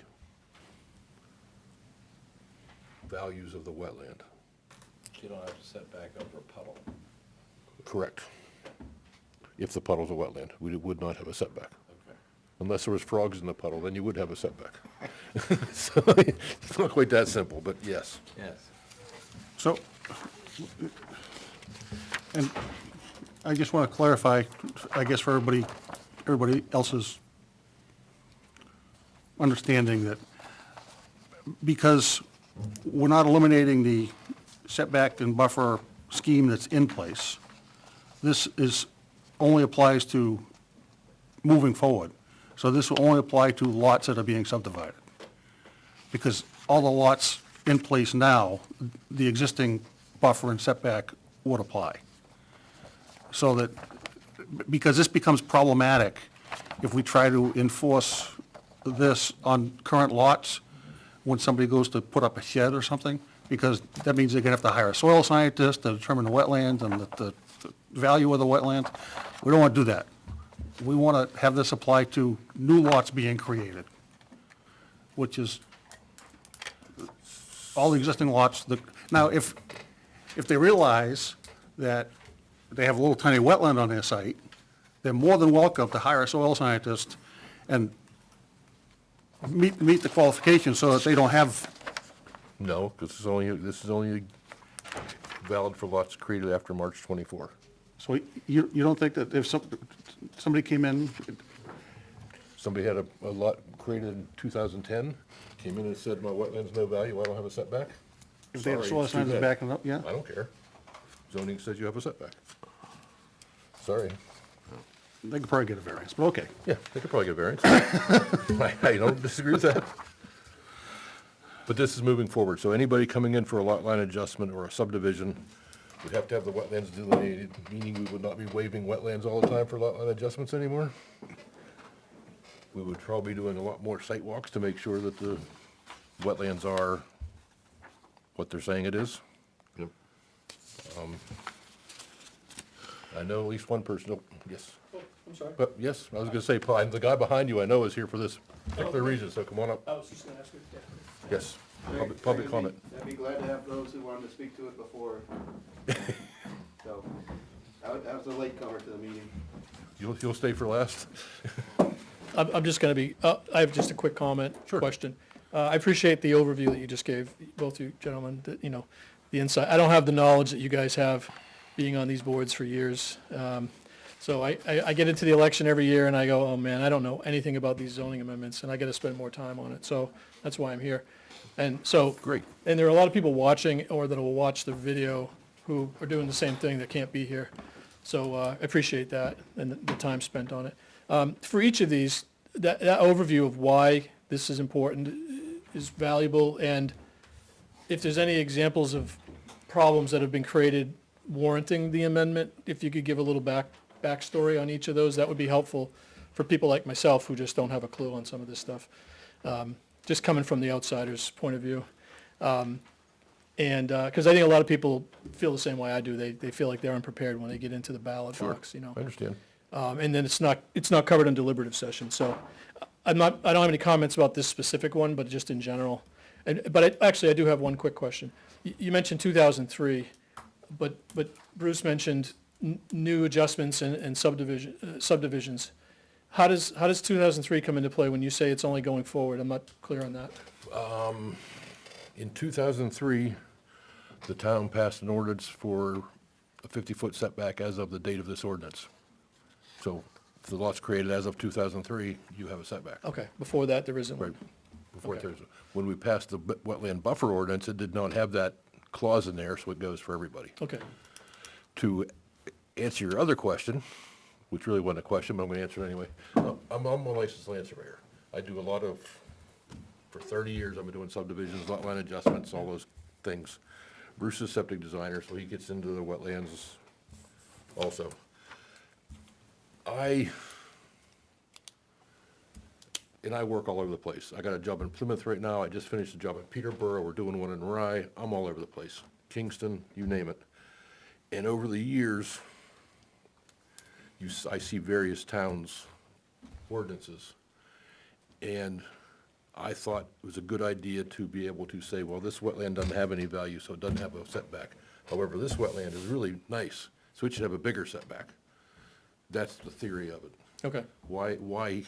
values of the wetland. You don't have to set back over a puddle. Correct. If the puddle's a wetland, we would not have a setback. Okay. Unless there was frogs in the puddle, then you would have a setback. So, it's not quite that simple, but yes. Yes. So, and I just want to clarify, I guess for everybody else's understanding that because we're not eliminating the setback and buffer scheme that's in place, this only applies to moving forward. So this will only apply to lots that are being subdivided. Because all the lots in place now, the existing buffer and setback would apply. So that, because this becomes problematic if we try to enforce this on current lots, when somebody goes to put up a shed or something, because that means they're gonna have to hire a soil scientist to determine the wetlands and the value of the wetlands. We don't wanna do that. We wanna have this apply to new lots being created, which is all the existing lots. Now, if they realize that they have a little tiny wetland on their site, they're more than welcome to hire a soil scientist and meet the qualifications so that they don't have, No, because this is only valid for lots created after March 24. so you don't think that if somebody came in, Somebody had a lot created in 2010, came in and said, my wetland's no value, I don't have a setback? if they have a Sorry, soil it's too scientist bad. backing up, yeah? I don't care. Zoning says you have a setback. Sorry. They could probably get a variance, but okay. Yeah, they could probably get a variance. I don't disagree with that. But this is moving forward, so anybody coming in for a lot line adjustment or a subdivision would have to have the wetlands delineated, meaning we would not be waiving wetlands all the time for lot line adjustments anymore. we would probably be doing a lot more site walks to make sure that the wetlands are what they're saying it is. Yep. I know at least one person, oh, yes. I'm sorry. But, yes, I was gonna say, Paul, the guy behind you I know is here for this particular reason, so come on up. I was just gonna ask you. Yes, public comment. I'd be glad to have those who wanted to speak to it before. So, I was a late comer to the meeting. You'll stay for last? I'm just gonna be, I have just a quick comment, Sure. question. I appreciate the overview that you just gave, both you gentlemen, that, you know, the insight. I don't have the knowledge that you guys have, being on these boards for years. So I get into the election every year and I go, oh man, I don't know anything about these zoning amendments and I gotta spend more time on it. So that's why I'm here. And so. Great. And there are a lot of people watching or that will watch the video who are doing the same thing that can't be here. So I appreciate that and the time spent on it. For each of these, that overview of why this is important is valuable, and if there's any examples of problems that have been created warranting the amendment, if you could give a little backstory on each of those, that would be helpful for people like myself who just don't have a clue on some of this stuff. Just coming from the outsider's point of view. And, because I think a lot of people feel the same way I do. They feel like they're unprepared when they get into the ballot box, you know. I understand. And then it's not covered in deliberative session, so I don't have any comments about this specific one, but just in general. But actually, I do have one quick question. You mentioned 2003, but Bruce mentioned new adjustments and subdivisions. How does 2003 come into play when you say it's only going forward? I'm not clear on that. In 2003, the town passed an ordinance for a 50-foot setback as of the date of this ordinance. So if the lot's created as of 2003, you have a setback. Okay, before that, there isn't Right. one. Before Okay. Thursday. When we passed the wetland buffer ordinance, it did not have that clause in there, so it goes for everybody. Okay, To answer your other question, which really wasn't a question, but I'm gonna answer it anyway. I'm a licensed land surveyor. I do a lot of, for 30 years, I've been doing subdivisions, lot line adjustments, all those things. Bruce is septic designer, so he gets into the wetlands also. I work all over the place. I got a job in Plymouth right now. I just finished a job in Peterborough. We're doing one in Rye. I'm all over the place. Kingston, you name it. And over the years, I see various towns' ordinances. And I thought it was a good idea to be able to say, well, this wetland doesn't have any value, so it doesn't have a setback. However, this wetland is really nice, so it should have a bigger setback. That's the theory of it. okay. Why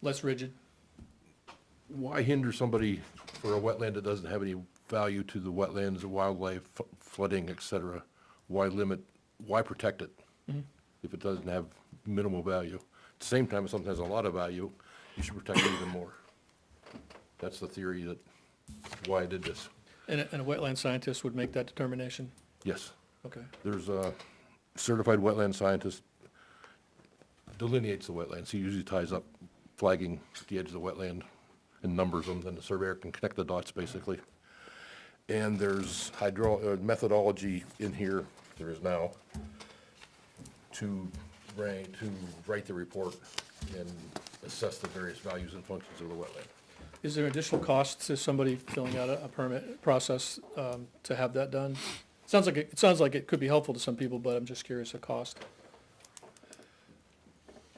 Less rigid. hinder somebody for a wetland that doesn't have any value to the wetlands, the wildlife, flooding, et cetera? Why protect it if it doesn't have minimal value? At the same time, if something has a lot of value, you should protect it even more. That's the theory that, why I did this. And a wetland scientist would make that determination? Yes, Okay, there's a certified wetland scientist delineates the wetlands. He usually ties up flagging the edge of the wetland and numbers them, then the surveyor can connect the dots, basically. And there's methodology in here, there is now, to write the report and assess the various values and functions of the wetland. is there additional cost to somebody filling out a permit process, to have that done? Sounds like it could be helpful to some people, but I'm just curious of cost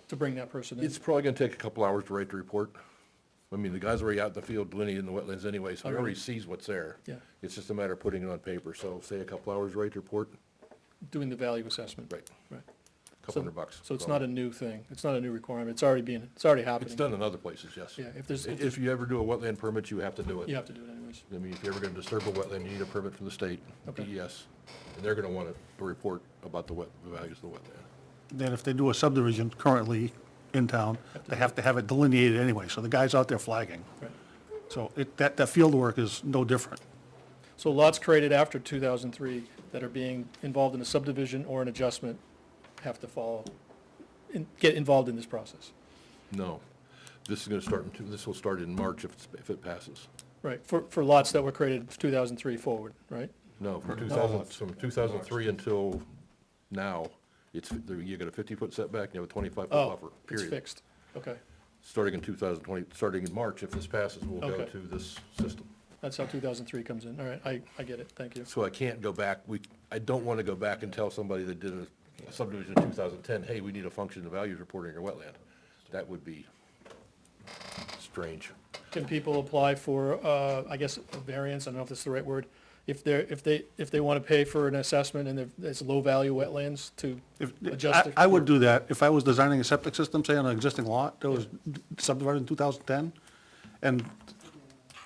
to bring that person in. It's probably gonna take a couple hours to write the report. I mean, the guy's already out in the field delineating the wetlands anyway, so he Already. already sees what's there. Yeah. It's just a matter of putting it on paper, so say a couple hours to write the report, Doing the value assessment. right, Right. couple $100. So it's not a new thing, it's not a new requirement, it's already happening. It's done in other places, yes. Yeah, if If you ever do a wetland permit, you have to do it. you have to do it anyways. I mean, if you're ever gonna disturb a wetland, you need a permit from the state, Okay. DES, and they're gonna want a report about the values of the wetland. Then if they do a subdivision currently in town, they have to have it delineated anyway, so the guy's out there flagging. Right. So that field work is no different. So lots created after 2003 that are being involved in a subdivision or an adjustment have to get involved in this process. No, this is gonna this will start in March if it passes. Right, for lots that were created 2003 forward, right? No, from No. from 2003 until now, you got a 50-foot setback, you have a 25-foot Oh, buffer, it's period. fixed, okay. starting in 2020, starting in March, if this passes, we'll go Okay. to this system. That's how 2003 comes in. All right, I get it. Thank you. So I can't go back, I don't want to go back and tell somebody that did a subdivision in 2010, hey, we need a function of values report in your wetland. That would be strange. Can people apply for, I guess, a variance? I don't know if that's the right word. If they want to pay for an assessment and it's low-value wetlands to adjust it? I would do that if I was designing a septic system, say on an existing lot that was subdivided in 2010, and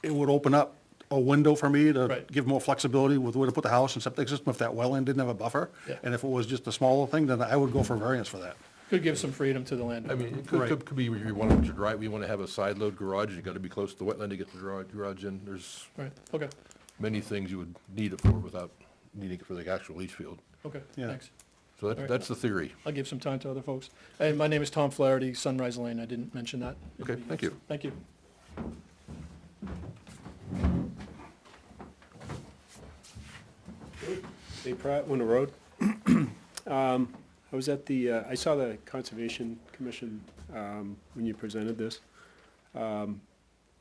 it would open up a window for me to Right. give more flexibility with where to put the house and septic system if that wetland didn't have a buffer. Yeah. And if it was just a smaller thing, then I would go for variance for that. Could give some freedom to the I landowner. mean, it Right. could be, you want to put your drive, you want to have a side load garage, you got to be close to the wetland to get the garage in. There's Right, okay, many things you would need it for without needing it for the actual leach field. okay, Yeah. thanks. So right. that's the theory. I'll give some time to other folks. And my name is Tom Flaherty, Sunrise Lane. I didn't mention that. Okay, thank you. Thank you. Dave Pratt, Winter Road. I was at the, I saw the Conservation Commission when you presented this.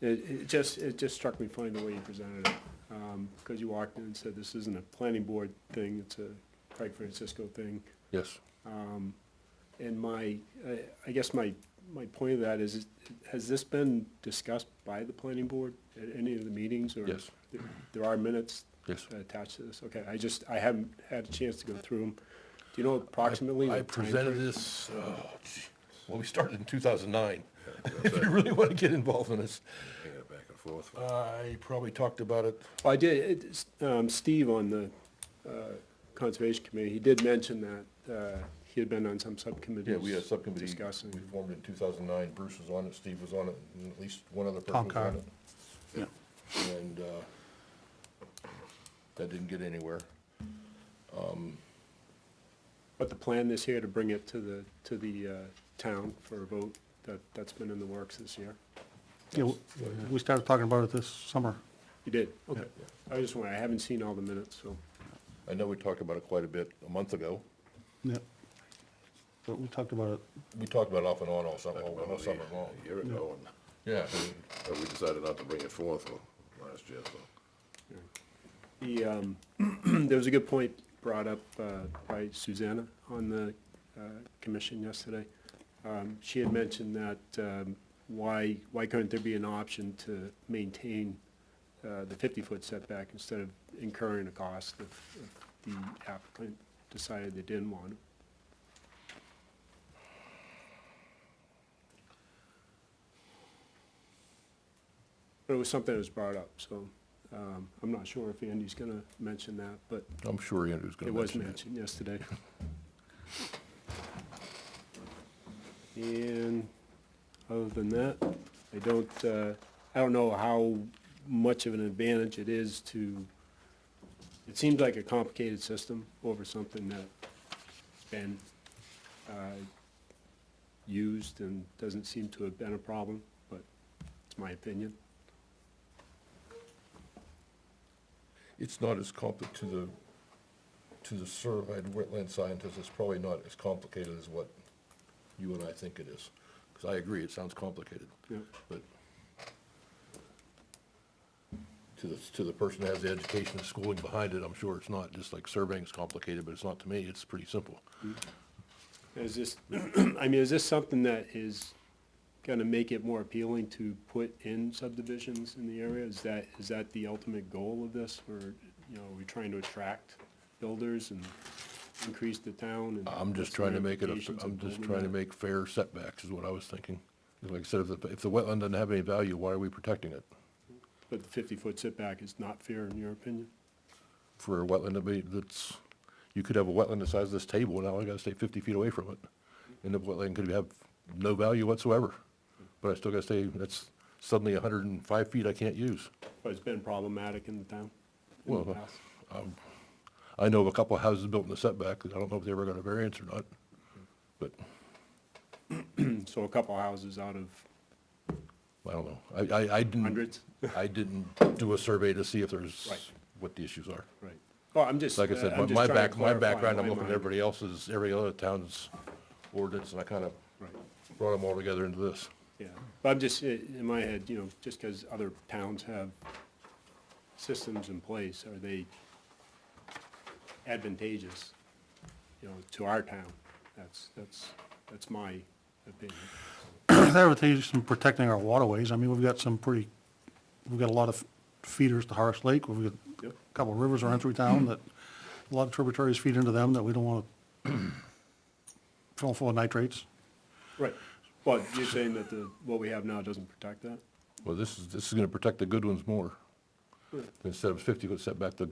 It just struck me funny the way you presented it, because you walked in and said this isn't a planning board thing, it's a Craig Francisco thing. Yes. And I guess my point of that is, has this been discussed by the planning board at any of the meetings? Or Yes. there are minutes Yes. attached to this? Okay, I haven't had a chance to go through them. Do you know approximately I the presented timeframe? this, well, we started in 2009. That's If you it. really want to get involved in this, Hanging it back and forth. I probably talked about it. Well, I did, Steve on the Conservation Committee, he did mention that he had been on some subcommittees. Yeah, we had a subcommittee, Discussing. we formed in 2009, Bruce was on it, Steve was on it, and at least one other person Tom was Carr. on it. Yeah. And that didn't get anywhere. But the plan this year to bring it to the town for a vote, that's been in the works this year? Yeah, we started talking about it this summer. You did? Okay. I just want, I haven't seen all the minutes, so. I know we talked about it quite a bit a month ago. Yeah. But we talked about it, We talked about it off and on all summer, About all summer long. a year ago, Yeah, and we decided not to bring it forth last year, so. There was a good point brought up by Susanna on the commission yesterday. She had mentioned that why couldn't there be an option to maintain the 50-foot setback instead of incurring a cost if the applicant decided they didn't want it? But it was something that was brought up, so I'm not sure if Andy's gonna mention that, but I'm sure Andrew's gonna it was mention it. mentioned yesterday. And other than that, I don't know how much of an advantage it is to, it seems like a complicated system over something that's been used and doesn't seem to have been a problem, but it's my opinion. It's not as complicated to the certified wetland scientist, it's probably not as complicated as what you and I think it is. Because I agree, it sounds complicated, Yeah. but to the person that has the education and schooling behind it, I'm sure it's not. Just like surveying's complicated, but it's not to me, it's pretty simple. Is this, I mean, is this something that is gonna make it more appealing to put in subdivisions in the area? Is that the ultimate goal of this? Or, you know, are we trying to attract builders and increase the town? And I'm just what's the trying to make it, ramifications I'm of just building trying to that? make fair setbacks is what I was thinking. Like I said, if the wetland doesn't have any value, why are we protecting it? But the 50-foot setback is not fair in your opinion? For a wetland to be, that's, you could have a wetland the size of this table, and now I gotta stay 50 feet away from it. And the wetland could have no value whatsoever, but I still gotta stay, that's suddenly 105 feet I can't use. But it's been problematic in the town in the Well, past? I know of a couple of houses built in the setback, I don't know if they ever got a variance or not, but So a couple houses out of I don't know. I didn't. hundreds? I didn't do a survey to see if there's, Right. what the issues are. Right. Well, I'm just, Like I I'm said, just my trying to clarify background, in I'm my looking at mind. everybody else's, every other town's ordinance, and I kind of Right, brought them all together into this. yeah. But I'm just, in my head, you know, just because other towns have systems in place, are they advantageous, you know, to our town? That's my opinion. They're advantageous in protecting our waterways. I mean, we've got a lot of feeders to Horace Lake. We've got Yep. a couple of rivers around through town that, a lot of tributaries feed into them that we don't want to fill full of nitrates. Right. But you're saying that what we have now doesn't protect that? Well, this is gonna protect the good ones more. Instead of 50-foot setback, the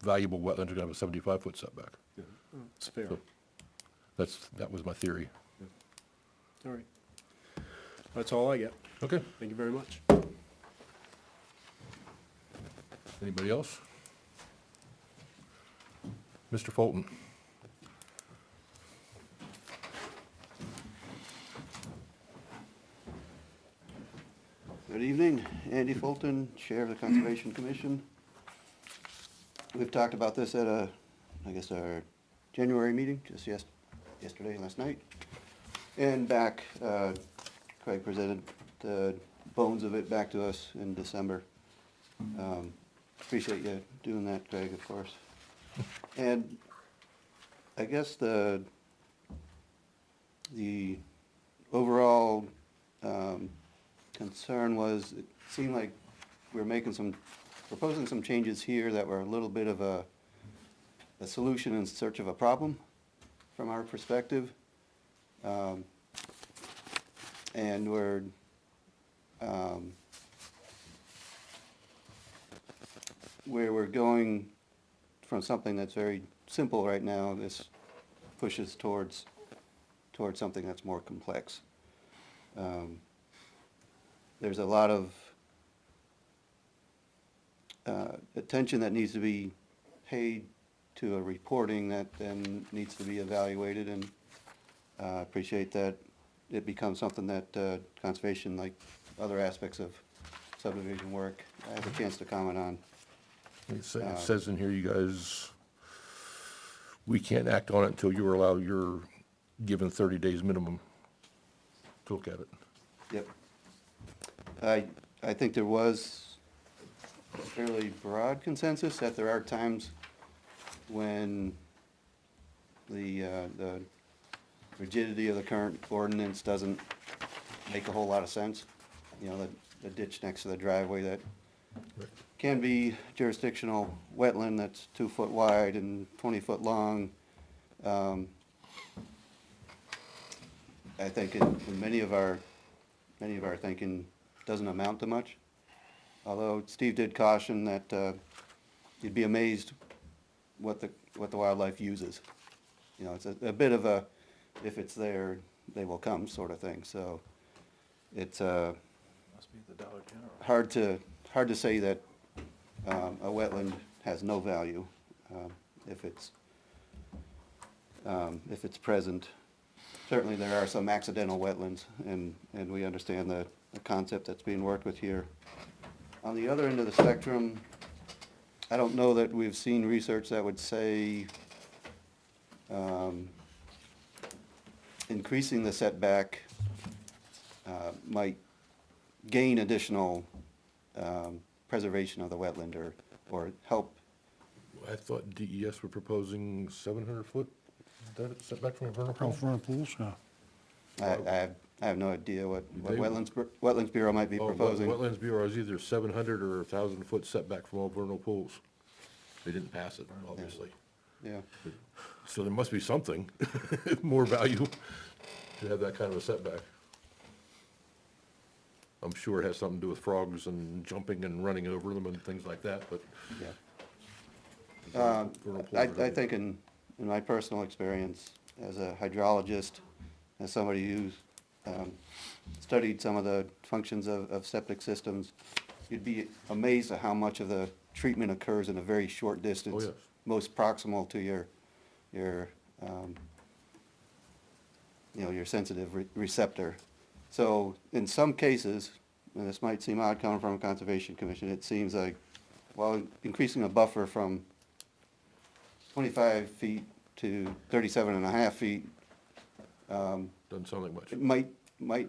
valuable wetlands are gonna have a 75-foot setback. Yeah. Oh, it's fair. So, that was my theory. All right. That's all I get. Okay. Thank you very much. Anybody else? Mr. Fulton? Good evening, Andy Fulton, Chair of the Conservation Commission. We've talked about this at our January meeting, just yesterday, last night. And back, Craig presented the bones of it back to us in December. Appreciate you doing that, Craig, of course. And I guess the overall concern was, it seemed like we were proposing some changes here that were a little bit of a solution in search of a problem from our perspective. And where we're going from something that's very simple right now, this pushes towards something that's more complex. There's a lot of attention that needs to be paid to a reporting that then needs to be evaluated, and appreciate that it becomes something that conservation, like other aspects of subdivision work, I have a chance to comment on. It says in here, you guys, we can't act on it until you're given 30 days minimum to look at it. Yep. I think there was a fairly broad consensus that there are times when the rigidity of the current ordinance doesn't make a whole lot of sense. You know, the ditch next to the driveway that can be jurisdictional wetland that's 2 foot wide and 20 foot long. I think in many of our thinking doesn't amount to much. Although Steve did caution that you'd be amazed what the wildlife uses. You know, it's a bit of a, if it's there, they will come sort of thing. So it's Must be the Dollar General. hard to say that a wetland has no value if it's present. Certainly there are some accidental wetlands, and we understand the concept that's being worked with here. On the other end of the spectrum, I don't know that we've seen research that would say increasing the setback might gain additional preservation of the wetland or help. I thought DES were proposing 700 foot setback from a vernal pool. Vernal pools, yeah. I have no idea what They- Wetlands Bureau might be proposing. Wetlands Bureau is either 700 or 1,000 foot setback from all vernal pools. They didn't pass it, obviously. Yeah, So there must be something more value to have that kind of a setback. I'm sure it has something to do with frogs and jumping and running over them and things like that, but. yeah. Vernal pools I are- think in my personal experience as a hydrologist, as somebody who's studied some of the functions of septic systems, you'd be amazed at how much of the treatment occurs in a very short distance. Oh, yes. Most proximal to your sensitive receptor. So in some cases, and this might seem odd coming from a conservation commission, it seems like, while increasing a buffer from 25 feet to 37.5 feet, Doesn't sound like much. it might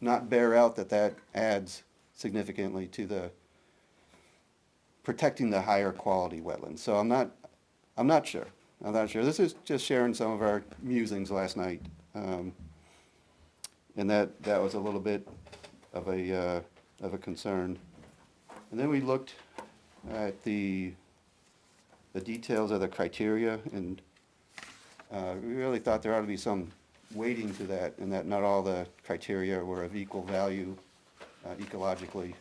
not bear out that that adds significantly to the protecting the higher quality wetlands. So I'm not sure. I'm not sure. This is just sharing some of our musings last night. And that was a little bit of a concern. And then we looked at the details of the criteria, and we really thought there ought to be some weighting to that, and that not all the criteria were of equal value ecologically.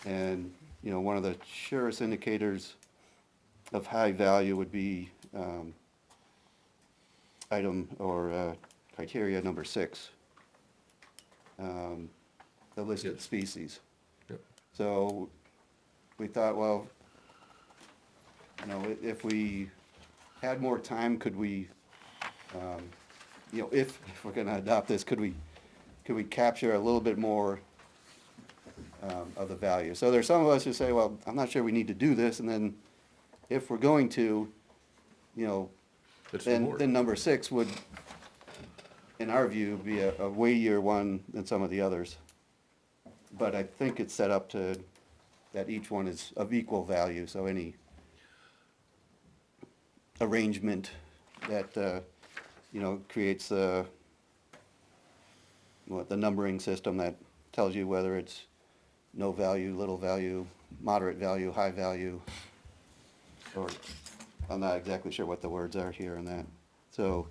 And, you know, one of the surest indicators of high value would be item or criteria number 6, the listed Yes. species. Yep. So we thought, well, you know, if we had more time, could we, you know, if we're gonna adopt this, could we capture a little bit more of the value? So there's some of us who say, well, I'm not sure we need to do this, and then if we're going to, you know, It's the then board. number 6 would, in our view, be a weightier one than some of the others. But I think it's set up to, that each one is of equal value, so any arrangement that, you know, creates the numbering system that tells you whether it's no value, little value, moderate value, high value, or I'm not exactly sure what the words are here and that. So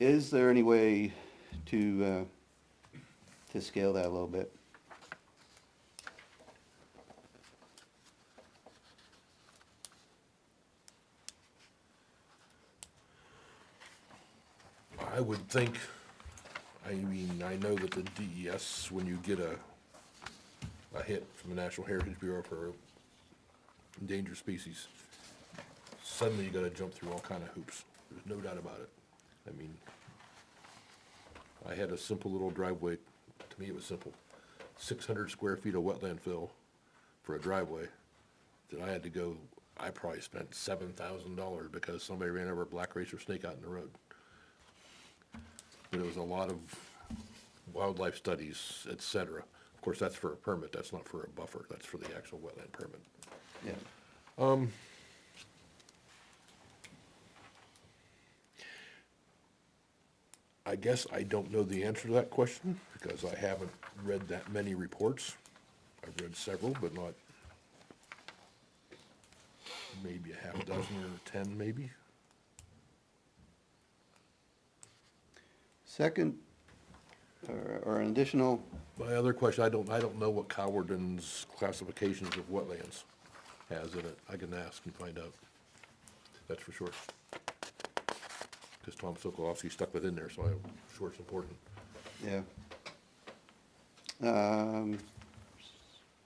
is there any way to scale that a little bit? I would think, I mean, I know that the DES, when you get a hit from the National Heritage Bureau for endangered species, suddenly you gotta jump through all kind of hoops. There's no doubt about it. I mean, I had a simple little driveway, to me it was simple, 600 square feet of wetland fill for a driveway that I had to go, I probably spent $7,000 because somebody ran over a black racer snake out in the road. But it was a lot of wildlife studies, et cetera. Of course, that's for a permit, that's not for a buffer, that's for the actual wetland permit. Yeah. I guess I don't know the answer to that question, because I haven't read that many reports. I've read several, but not maybe a half dozen or 10, maybe. Second, or an additional, My other question, I don't know what Cowardin's classifications of wetlands has in it. I can ask and find out. That's for sure. Because Tom Sokolowski stuck within there, so I'm sure it's important. yeah.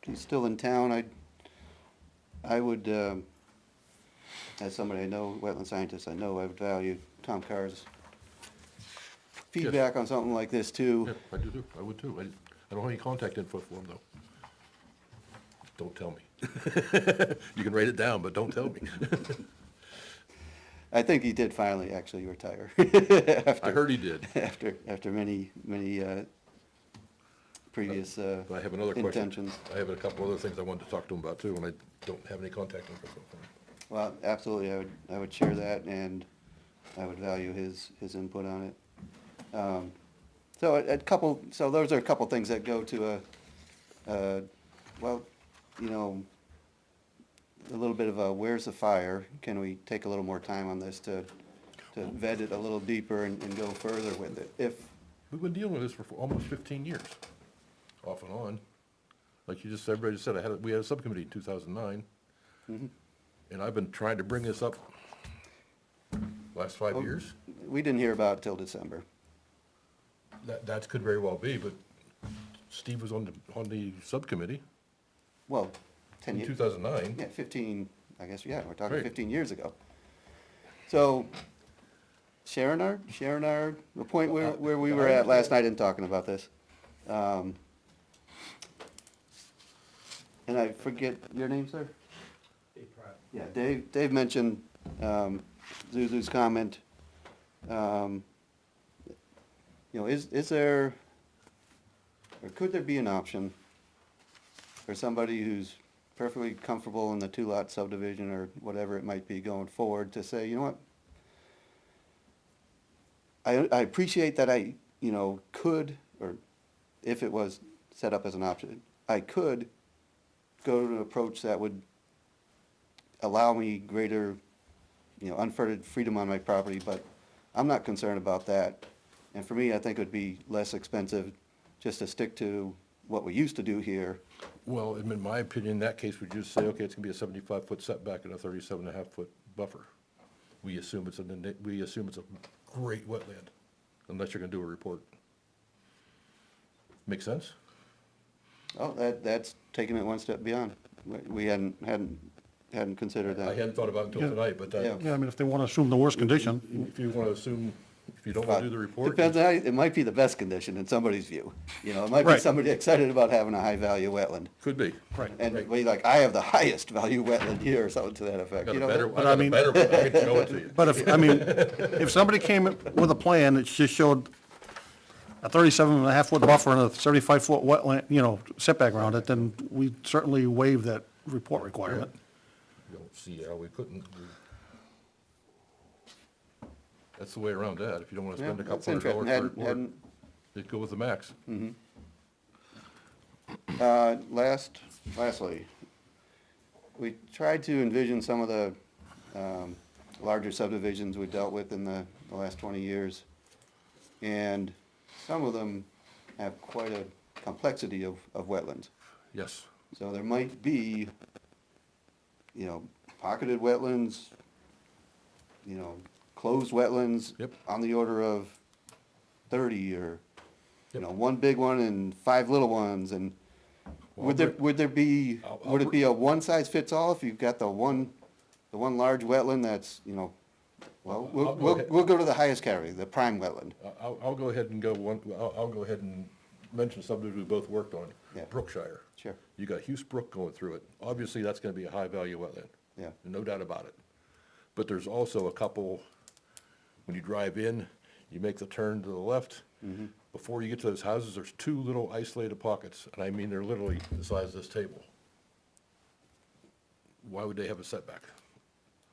He's still in town. I would, as somebody I know, wetland scientist I know, I would value Tom Carr's feedback on something like this too. Yeah, I do too, I would too. I don't have any contact info for him though. Don't tell me. You can write it down, but don't tell me. I think he did finally actually retire. I heard he did. After many previous But I have another question. intentions. I have a couple other things I wanted to talk to him about too, and I don't have any contact info for him. Well, absolutely, I would share that, and I would value his input on it. So those are a couple things that go to well, you know, a little bit of a, where's the fire? Can we take a little more time on this to vet it a little deeper and go further with it? We've been dealing with this for almost 15 years, off and on. Like you just, everybody just said, we had a subcommittee in 2009. And I've been trying to bring this up last 5 Oh. years. We didn't hear about it till December. That could very well be, but Steve was on the subcommittee Well, 10 in years. 2009. Yeah, 15, I guess, yeah, we're talking Right. 15 years ago. So, sharing our, the point where we were at last night in talking about this. And I forget your name, sir? Dave Pratt. Yeah, Dave mentioned Zuzu's comment. you know, is there, or could there be an option for somebody who's perfectly comfortable in the two-lot subdivision or whatever it might be going forward to say, you know what? I appreciate that I, you know, could, or if it was set up as an option, I could go to an approach that would allow me greater, you know, unfettered freedom on my property, but I'm not concerned about that. And for me, I think it would be less expensive just to stick to what we used to do here. Well, in my opinion, in that case, we just say, okay, it's gonna be a 75-foot setback and a 37.5-foot buffer. We assume it's a great wetland, unless you're gonna do a report. Make sense? Oh, that's taking it one step beyond. We hadn't considered I that. hadn't thought about it until tonight, but Yeah. Yeah, I mean, if they want to assume the worst condition, if you wanna assume, if you don't wanna do the report. Depends, it might be the best condition in somebody's view. You know, it might be Right. somebody excited about having a high-value wetland. Could be. right. And be like, I have the highest value wetland here, or something to that effect. Got You a know, better, that- I got a mean- better one, I can show it to you. But if, I mean, if somebody came with a plan that just showed a 37.5-foot buffer and a 75-foot wetland, you know, setback around it, then we certainly waive that report requirement. You don't see how we couldn't. That's the way around that. If you don't wanna Yeah, spend a that's couple $100 interesting. for a Hadn't- report, hadn't- just go with the max. Lastly, we tried to envision some of the larger subdivisions we dealt with in the last 20 years. And some of them have quite a complexity of wetlands. Yes. So there might be, you know, pocketed wetlands, you know, closed wetlands. Yep. On the order of 30 or, you Yep. know, one big one and 5 little ones. And Well, would it be a one-size-fits-all if you've got the one large wetland that's, you know, well, I'll go ahead. we'll go to the highest category, the prime wetland. I'll go ahead and I'll go ahead and mention something we both worked on. Yeah. Brookshire. Sure. You got Hughes Brook going through it. Obviously, that's gonna be a high-value wetland. Yeah. No doubt about it. But there's also a couple, when you drive in, you make the turn to the left. Mm-hmm. Before you get to those houses, there's 2 little isolated pockets, and I mean, they're literally the size of this table. Why would they have a setback?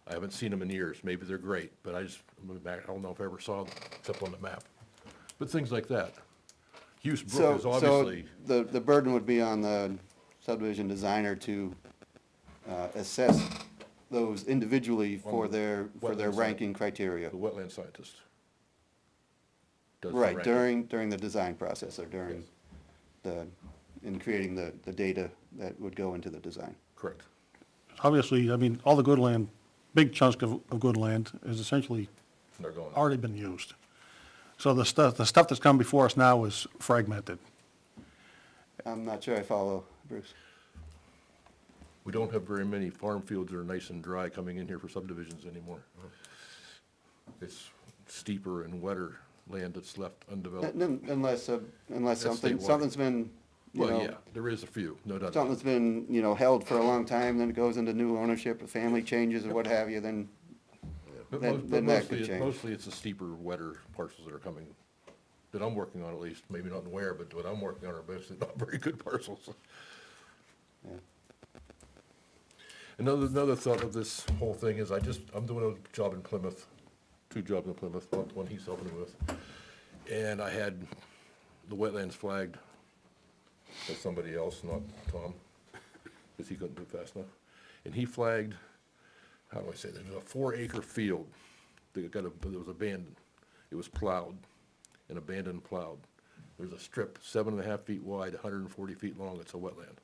I haven't seen them in years. Maybe they're great, but I don't know if I ever saw them, except on the map. But things like that. Hughes Brook is So obviously, the burden would be on the subdivision designer to assess those individually for On the their wetland side. ranking criteria. the wetland scientist. Does the Right, ranking. during the design process or during in creating the data that would go into the design. Correct. Obviously, I mean, all the good land, big chunks of good land is essentially They're going. already been used. So the stuff that's come before us now is fragmented. I'm not sure I follow, Bruce. We don't have very many farm fields that are nice and dry coming in here for subdivisions anymore. It's steeper and wetter land that's left undeveloped. Unless That's statewide. something's been, you Well, know, yeah, there is a few, no doubt. about something's been, you know, held for a long time, then it goes into new ownership, the family changes or what have you, then, it. But then that could change. mostly it's the steeper, wetter parcels that are coming, that I'm working on at least, maybe not in Ware, but what I'm working on are mostly not very good parcels. yeah. Another thought of this whole thing is I'm doing a job in Plymouth, 2 jobs in Plymouth, one he's helping me with. And I had the wetlands flagged by somebody else, not Tom, because he couldn't do it fast enough. And he flagged, how do I say that, there's a 4-acre field that was abandoned. It was plowed, and abandoned and plowed. There's a strip 7.5 feet wide, 140 feet long, it's a wetland.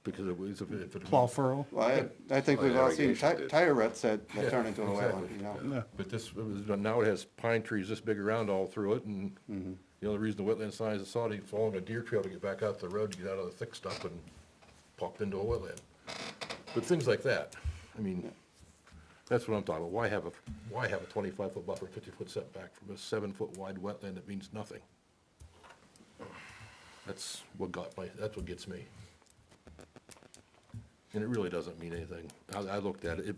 Because it was, if it. Plow furrow. Well, I think we've all seen irrigation did. tire ruts that Yeah, turn into a exactly. wetland, you know? Yeah. But now it has pine trees this big around all through it, and the only reason the wetland sign is sought, he's following a deer trail to get back out the road, to get out of the thick stuff and popped into a wetland. But things like that, I mean, that's what I'm talking about. Why have a 25-foot buffer, 50-foot setback from a 7-foot wide wetland that means nothing? That's what gets me. And it really doesn't mean anything. I looked at it,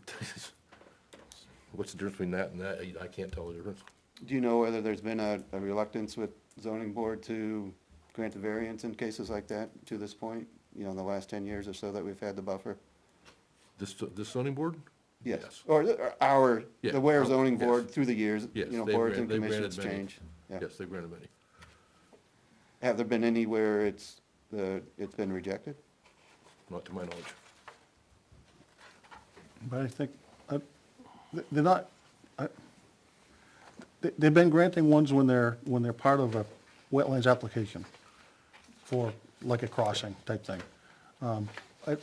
what's the difference between that and that? I can't tell the difference. Do you know whether there's been a reluctance with zoning board to grant a variance in cases like that to this point? You know, in the last 10 years or so that we've had the buffer? This zoning board? Yes. Or our, Yeah. the Ware zoning Yes. board through the years, Yes, you know, they've boards and they've commissions granted many. change. Yeah. Yes, they've granted many. Have there been any where it's been rejected? Not to my knowledge. But I think, they're not, they've been granting ones when they're part of a wetlands application for like a crossing type thing. I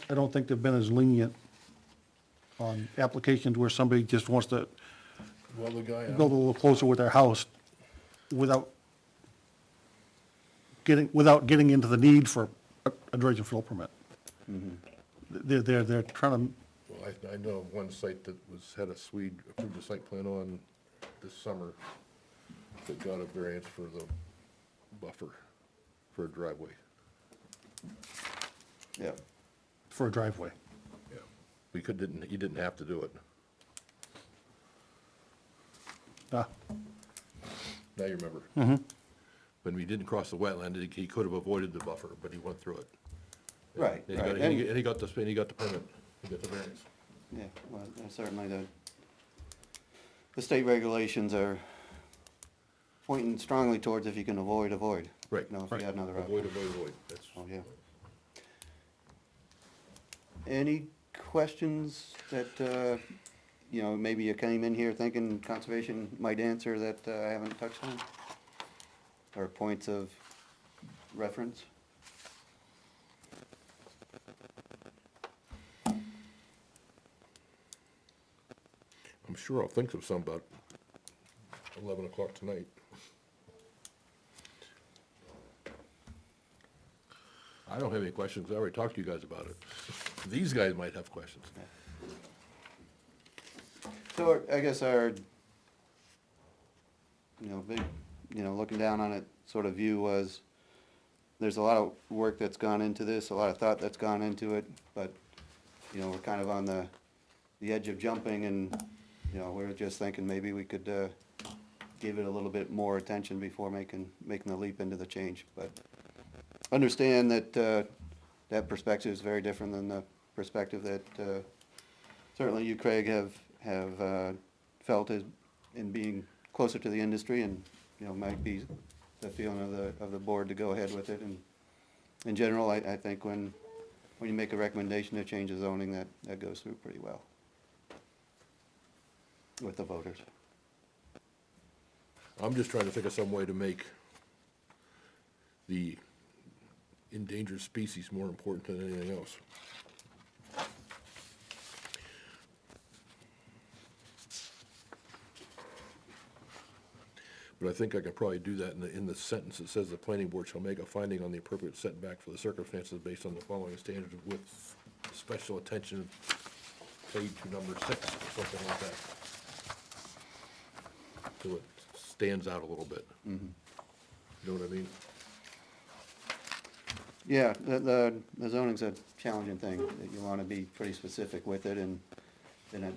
don't think they've been as lenient on applications where somebody just wants to Well, the guy, build a little closer with their house without getting into the need for a dredge and fill permit. They're trying to, well, I know of one site that had a Swede approved a site plan on this summer that got a variance for the buffer for a driveway. Yeah. for a driveway. Yeah. He didn't have to do it. Ah, Now you remember. When we didn't cross the wetland, he could have avoided the buffer, but he went through it. Right, And he right. got, and he got the permit, he got the variance. Yeah, well, certainly the state regulations are pointing strongly towards if you can avoid, avoid. Right. You know, if you had another option. Avoid, that's. Oh, yeah. Any questions that, you know, maybe you came in here thinking conservation might answer that I haven't touched on? Or points of reference? I'm sure I'll think of some about 11 o'clock tonight. I don't have any questions, I already talked to you guys about it. These guys might have questions. So I guess our, you know, big, you know, looking down on it sort of view was, there's a lot of work that's gone into this, a lot of thought that's gone into it, but, you know, we're kind of on the edge of jumping and, you know, we're just thinking maybe we could, give it a little bit more attention before making the leap into the change, but understand that, that perspective is very different than the perspective that, certainly you, Craig, have felt as in being closer to the industry and, you know, might be the feeling of the board to go ahead with it. And in general, I think when you make a recommendation to change the zoning, that goes through pretty well with the voters. I'm just trying to think of some way to make the endangered species more important than anything else. But I think I can probably do that in the sentence that says the planning board shall make a finding on the appropriate setback for the circumstances based on the following standards with special attention paid to number 6 or something like that. So it stands out a little bit. You know what I mean? Yeah, the zoning's a challenging thing, that you wanna be pretty specific with it, and in a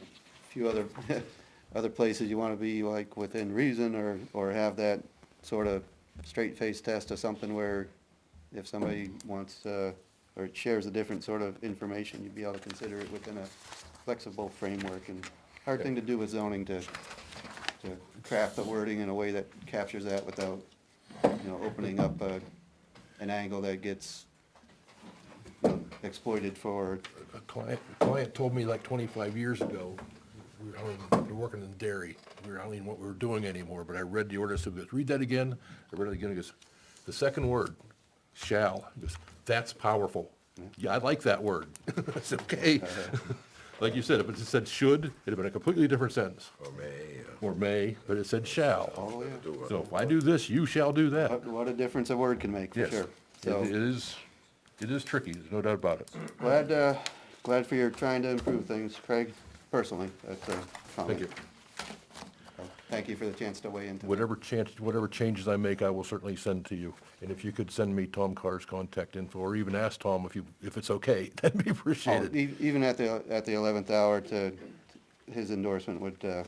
few other, other places you wanna be like within reason, or have that sort of straight face test of something where if somebody wants, or shares a different sort of information, you'd be able to consider it within a flexible framework, and hard thing to do with zoning to craft the wording in a way that captures that without, you know, opening up an angle that gets, you know, exploited for. A client told me like 25 years ago, we were working in dairy, I don't even know what we were doing anymore, but I read the order, so he goes, read that again. I read it again, he goes, the second word, shall, he goes, that's powerful. Yeah, I like that word. I said, okay. Like you said, if it said should, it'd have been a completely different sentence. Or may, but it said shall. Oh, yeah. So if I do this, you shall do that. What a difference a word can make, for Yes. sure. So, It is tricky, there's no doubt about it. glad for your trying to improve things, Craig, personally, that's a comment. Thank you. So, thank you for the chance to weigh in. Whatever changes I make, I will certainly send to you. And if you could send me Tom Carr's contact info, or even ask Tom if it's okay, that'd be appreciated. Even at the 11th hour, his endorsement would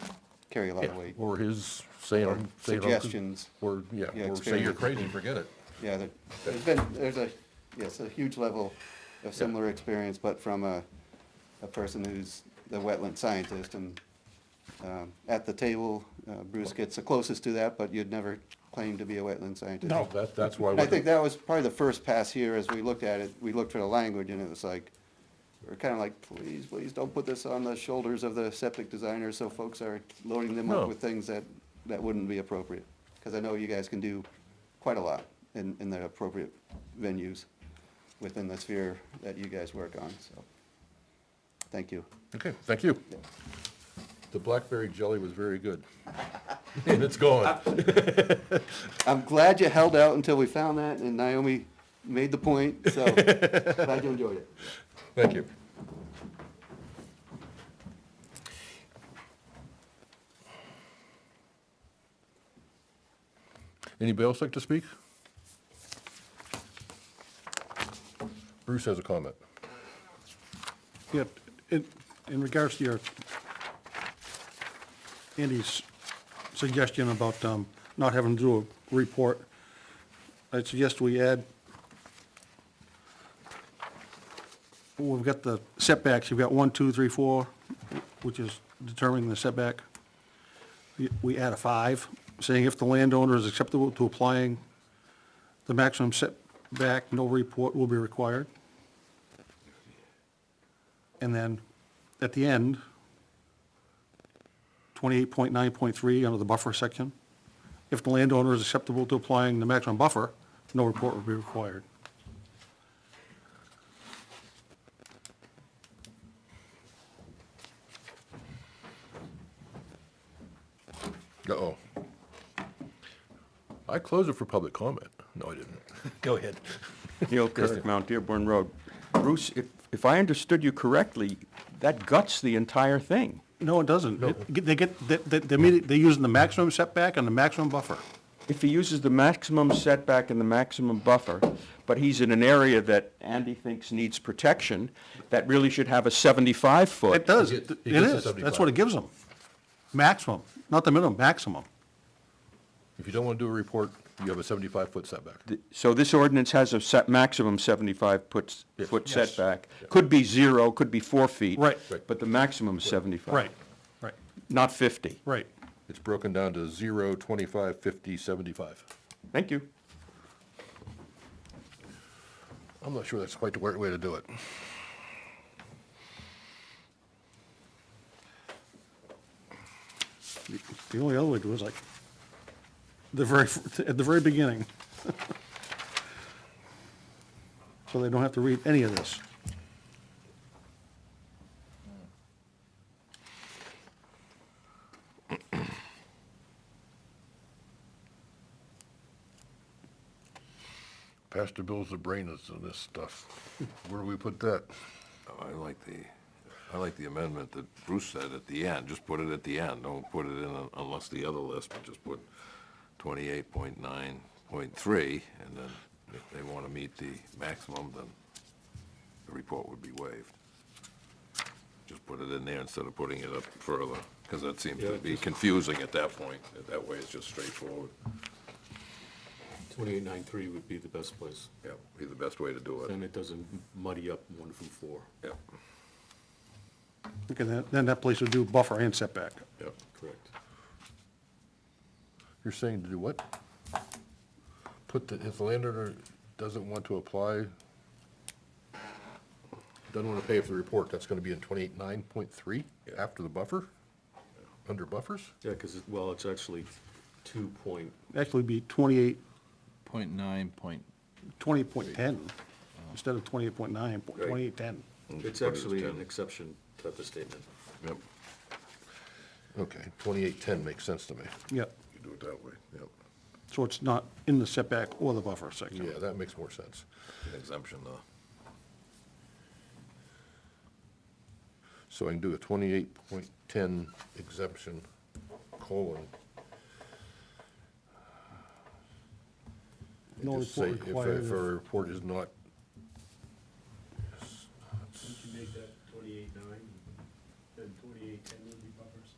carry a lot of weight. Or his saying. Suggestions. Or, yeah, Yeah, or say you're experience. crazy, forget it. Yeah, there's a huge level of similar experience, but from a person who's the wetland scientist, and at the table, Bruce gets the closest to that, but you'd never claim to be a wetland scientist. No. That's why. I think that was probably the first pass here, as we looked at it, we looked for the language, and it was like, we're kind of like, please don't put this on the shoulders of the septic designers, so folks are loading them No. up with things that wouldn't be appropriate. Because I know you guys can do quite a lot in the appropriate venues within the sphere that you guys work on, so, thank you. Okay, thank you. The blackberry jelly was very good. And it's gone. I'm glad you held out until we found that, and Naomi made the point, so glad you enjoyed it. Thank you. Anybody else like to speak? Bruce has a comment. Yeah, in regards to Andy's suggestion about not having to do a report, I suggest we add, we've got the setbacks, you've got 1, 2, 3, 4, which is determining the setback. We add a 5, saying if the landowner is acceptable to applying the maximum setback, no report will be required. And then, at the end, 28.9.3 under the buffer section, if the landowner is acceptable to applying the maximum buffer, no report will be required. Uh-oh. I closed it for public comment. No, I didn't. Go ahead. Neil Kirk, Mount Dearborn Road. Bruce, if I understood you correctly, that guts the entire thing. No, it doesn't. No. They're using the maximum setback and the maximum buffer. If he uses the maximum setback and the maximum buffer, but he's in an area that Andy thinks needs protection, that really should have a 75-foot. It does, He it gets the is. 75. That's what it gives them. Maximum, not the minimum, maximum. If you don't want to do a report, you have a 75-foot setback. So this ordinance has a maximum 75-foot Yes. foot Yes. setback. Could be 0, could be 4 feet. Right. Right. But the maximum is 75. Right, right, Not 50. right. It's broken down to 0, 25, 50, 75. Thank you. I'm not sure that's quite the right way to do it. The only other way to do it is like, at the very beginning. So they don't have to read any of this. Pastor Bill's the brain is in this stuff. Where do we put that? Oh, I like the amendment that Bruce said at the end, just put it at the end, don't put it in unless the other list, but just put 28.9.3, and then if they want to meet the maximum, then the report would be waived. Just put it in there instead of putting it up further, because that seems to be confusing at that point. That way it's just straightforward. 28.9.3 would be the best place. Yeah, be the best way to do it. Then it doesn't muddy up 1 through 4. Yeah, Okay, then that place would do buffer and setback. yeah. Correct. You're saying to do what? If the landowner doesn't want to apply, doesn't want to pay for the report, that's going to be in 28.9.3 after the buffer? Under buffers? Yeah, because, it's actually 2 point, Actually it'd be 28, 0.9. instead of 28.9, 28.10. it's Put it as actually 10. an exception type of statement. Yep, Okay, 28.10 makes sense to me. Yep, you do it that way, yep. so it's not in the setback or the buffer section. Yeah, that makes more sense. An exemption, So I can do a 28.10 exemption, colon. No Just say report required if a report is not, You can make that 28.9, then 28.10 would be buffers.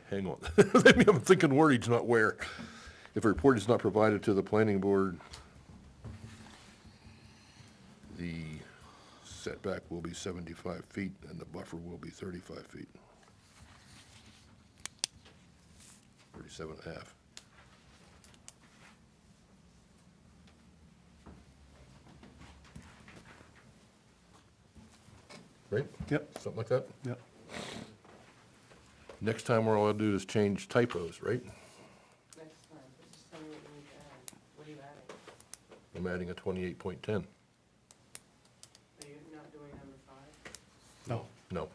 hang on. Maybe I'm thinking wordage, not where. If a report is not provided to the planning board, the setback will be 75 feet and the buffer will be 35 feet. 37 and a half. Right? Yep, Something like that? yep. Next time, we're all I'll do is change typos, right? Next time, but just tell me what you need to add. What are you adding? I'm adding a 28.10. Are you not doing number 5? No. No.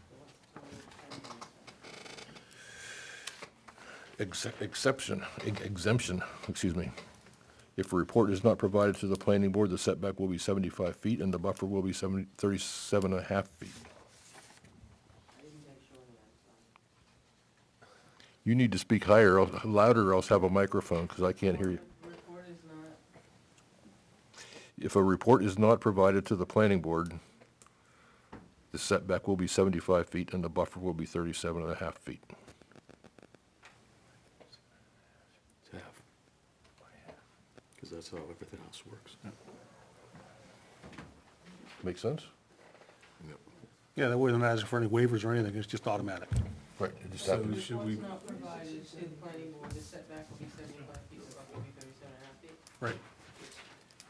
So what's 28 Exemption, excuse me. If a report is not provided to the planning board, the setback will be 75 feet and the buffer will be 37 and a half feet. I didn't make sure of that, sorry. You need to speak higher, louder, or else have a microphone, because I can't hear you. Report is not, If a report is not provided to the planning board, the setback will be 75 feet and the buffer will be 37 and a half feet. It's half. Because that's how everything else works. Make sense? Yeah, that way they're not asking for any waivers or anything, it's just automatic. Right, it just So happens. should we, report's not provided to the planning board, the setback will be 75 feet, the buffer will be 37 and a half feet. Right.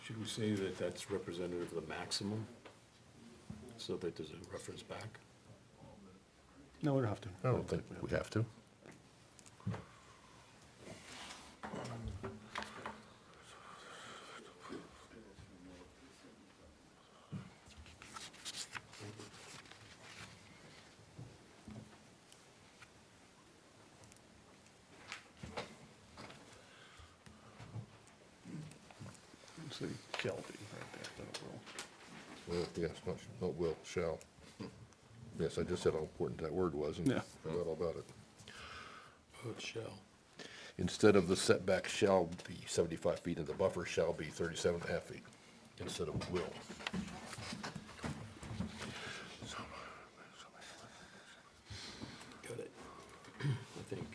should we say that that's representative of the maximum? So that there's a reference back? No, we don't have to. I don't think we have to. See, shall be right there, that will. Well, yes, not will, shall. Yes, I just said how important that word was and Yeah. forgot all about it. Oh, it shall. Instead of the setback shall be 75 feet and the buffer shall be 37 and a half feet instead of will. Got it. I think.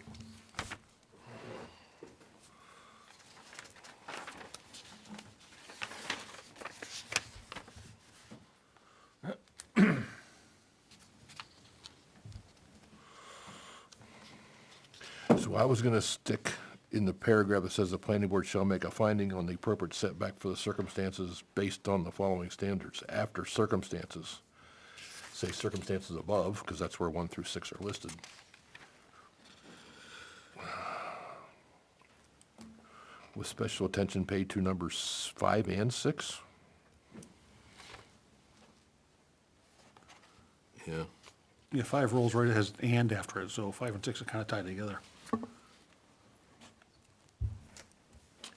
So I was gonna stick in the paragraph that says the planning board shall make a finding on the appropriate setback for the circumstances based on the following standards. After circumstances, say circumstances above, because that's where 1 through 6 are listed. With special attention paid to numbers 5 and 6. Yeah. Yeah, 5 rolls right, it has and after it, so 5 and 6 are kind of tied together.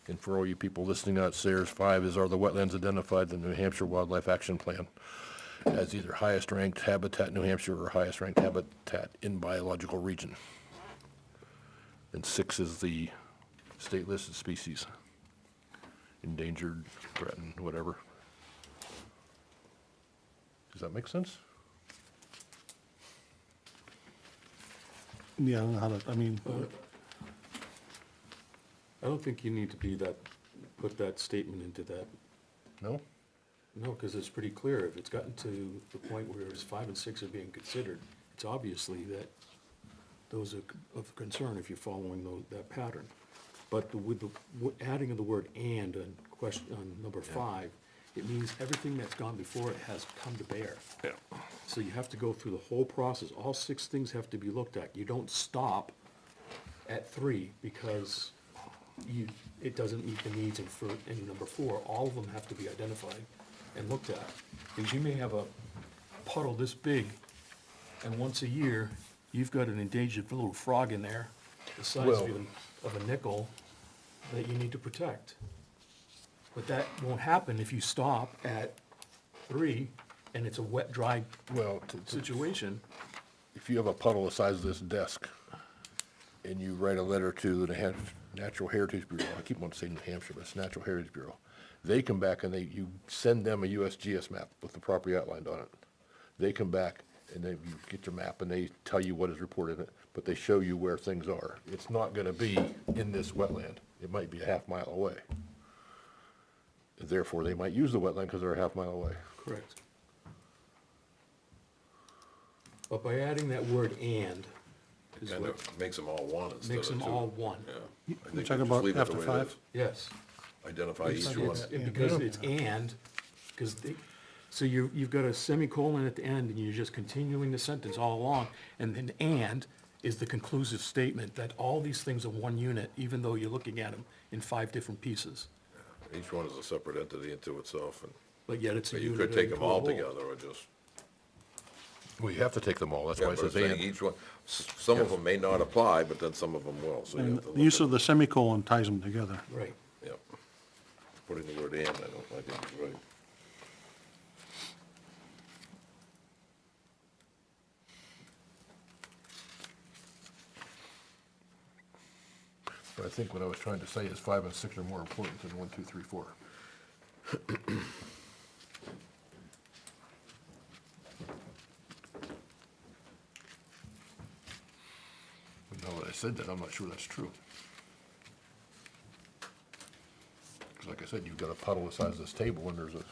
And for all you people listening out there, 5 are the wetlands identified in the New Hampshire Wildlife Action Plan as either highest ranked habitat in New Hampshire or highest ranked habitat in biological region. And 6 is the state listed species, endangered, threatened, whatever. Does that make sense? Yeah, I don't know how to, I mean, I don't think you need to be that, put that statement into that. No? No, because it's pretty clear. If it's gotten to the point where it's 5 and 6 are being considered, it's obviously that those are of concern if you're following that pattern. But with the adding of the word "and" on question, on number 5, it means everything that's gone before it has come to bear. Yeah. So you have to go through the whole process. All 6 things have to be looked at. You don't stop at 3 because it doesn't meet the needs in number 4. All of them have to be identified and looked at. Because you may have a puddle this big, and once a year, you've got an endangered little frog in there, the size Well- of a nickel, that you need to protect. But that won't happen if you stop at 3, and it's a wet, dry Well, situation. if you have a puddle the size of this desk, and you write a letter to the Natural Heritage Bureau, I keep wanting to say New Hampshire, but it's Natural Heritage Bureau, they come back and you send them a USGS map with the property outlined on it. They come back and then you get your map and they tell you what is reported in it, but they show you where things are. It's not gonna be in this wetland. It might be a half mile away. Therefore, they might use the wetland because they're a half mile away. Correct. But by adding that word "and," is And what it makes them all one instead of two. makes them all one. Yeah. I You're think talking we just about leave it after the way it 5? is. Yes. Identify each one. It's- Because it's "and," because so you've got a semicolon at the end, and you're just continuing the sentence all along, and then "and" is the conclusive statement that all these things are one unit, even though you're looking at them in 5 different pieces. Each one is a separate entity unto itself, and But yet it's a but you unit. could take into them a all whole. together or just. Well, you have to take them all, that's Yeah, why it but I'm says saying and. each one, some of them may not apply, but then some of them will, so you And have to the use look of the semicolon ties them together. Right. at, yep. Putting the word "and," I think is right. But I think what I was trying to say is 5 and 6 are more important than 1, 2, 3, 4. But now that I said that, I'm not sure that's true. Because like I said, you've got a puddle the size of this table, and there's a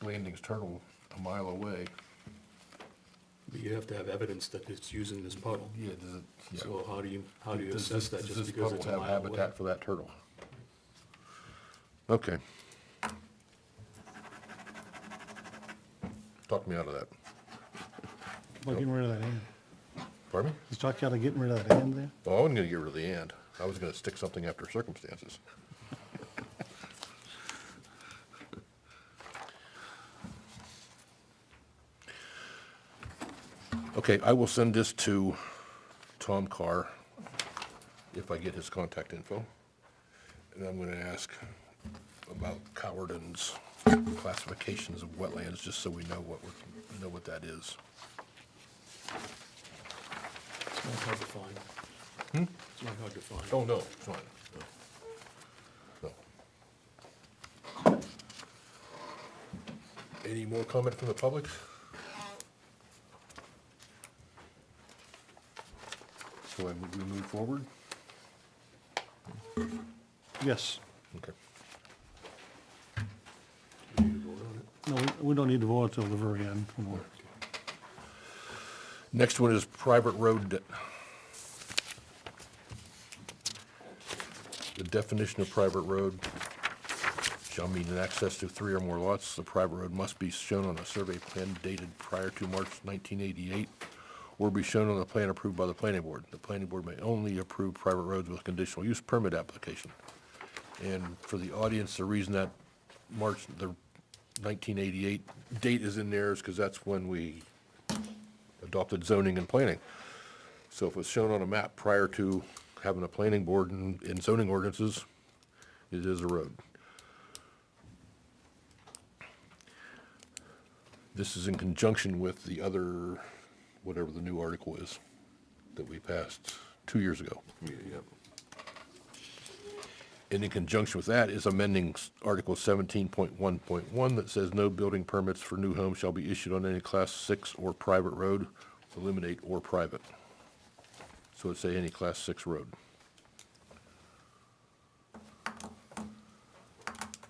Landing's turtle a mile away. But you have to have evidence that it's using this puddle. Yeah, does it, yeah. So how do you Does assess this- that does just this because it's a puddle mile have away? habitat for that turtle? Okay. Talk me out of that. About getting rid of that and. Pardon me? He's talking out of getting rid of that and there? Well, I wasn't gonna get rid of the and. I was gonna stick something after circumstances. Okay, I will send this to Tom Carr if I get his contact info. And I'm gonna ask about Cowardin's classifications of wetlands, just so we know what that is. It's not hard to find. It's not hard to find. Oh, no, it's fine. No. No. Any more comment from the public? So we move forward? Yes. Okay. You need to vote on it. No, we don't need to vote until the very end. Next one is private road. The definition of private road shall mean an access to 3 or more lots. The private road must be shown on a survey plan dated prior to March 1988, or be shown on a plan approved by the planning board. The planning board may only approve private roads with a conditional use permit application. And for the audience, the reason that the 1988 date is in there is because that's when we adopted zoning and planning. So if it's shown on a map prior to having a planning board and zoning ordinances, it is a road. This is in conjunction with the other, whatever the new article is, that we passed 2 years ago. Yeah, yep. And in conjunction with that is amending Article 17.1.1 that says no building permits for new homes shall be issued on any Class 6 or private road, eliminate or private. So it'd say any Class 6 road.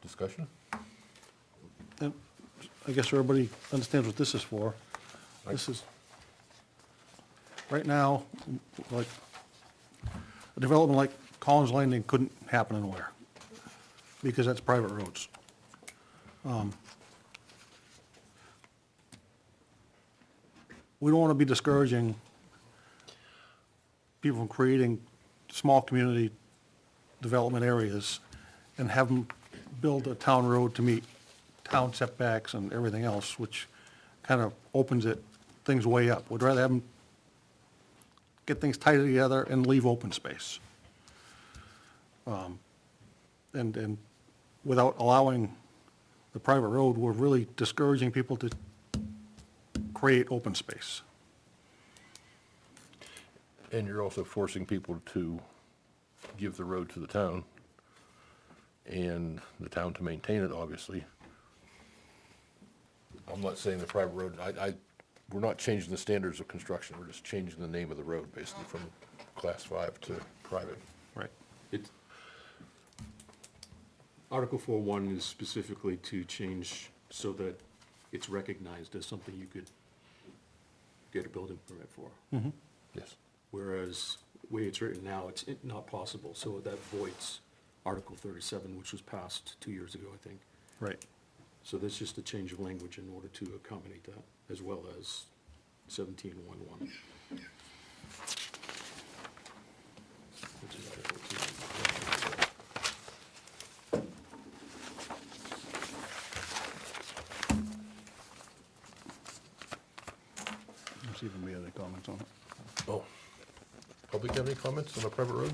Discussion? And I guess everybody understands what this is for. This is, right now, like, a development like Collins Landing couldn't happen in Ware, because that's private roads. We don't want to be discouraging people from creating small community development areas and have them build a town road to meet town setbacks and everything else, which kind of opens things way up. We'd rather have them get things tighter together and leave open space. And without allowing the private road, we're really discouraging people to create open space. And you're also forcing people to give the road to the town, and the town to maintain it, obviously. I'm not saying the private road, we're not changing the standards of construction, we're just changing the name of the road, basically, from class 5 to private. Right. It, Article 4.1 is specifically to change so that it's recognized as something you could get a building permit for. Yes. Whereas, the way it's written now, it's not possible, so that voids Article 37, which was passed 2 years ago, I think. Right. So that's just a change of language in order to accommodate that, as well as 17.1.1. Which is Article 2. Let's see if we have any comments on it. Oh, public have any comments on a private road?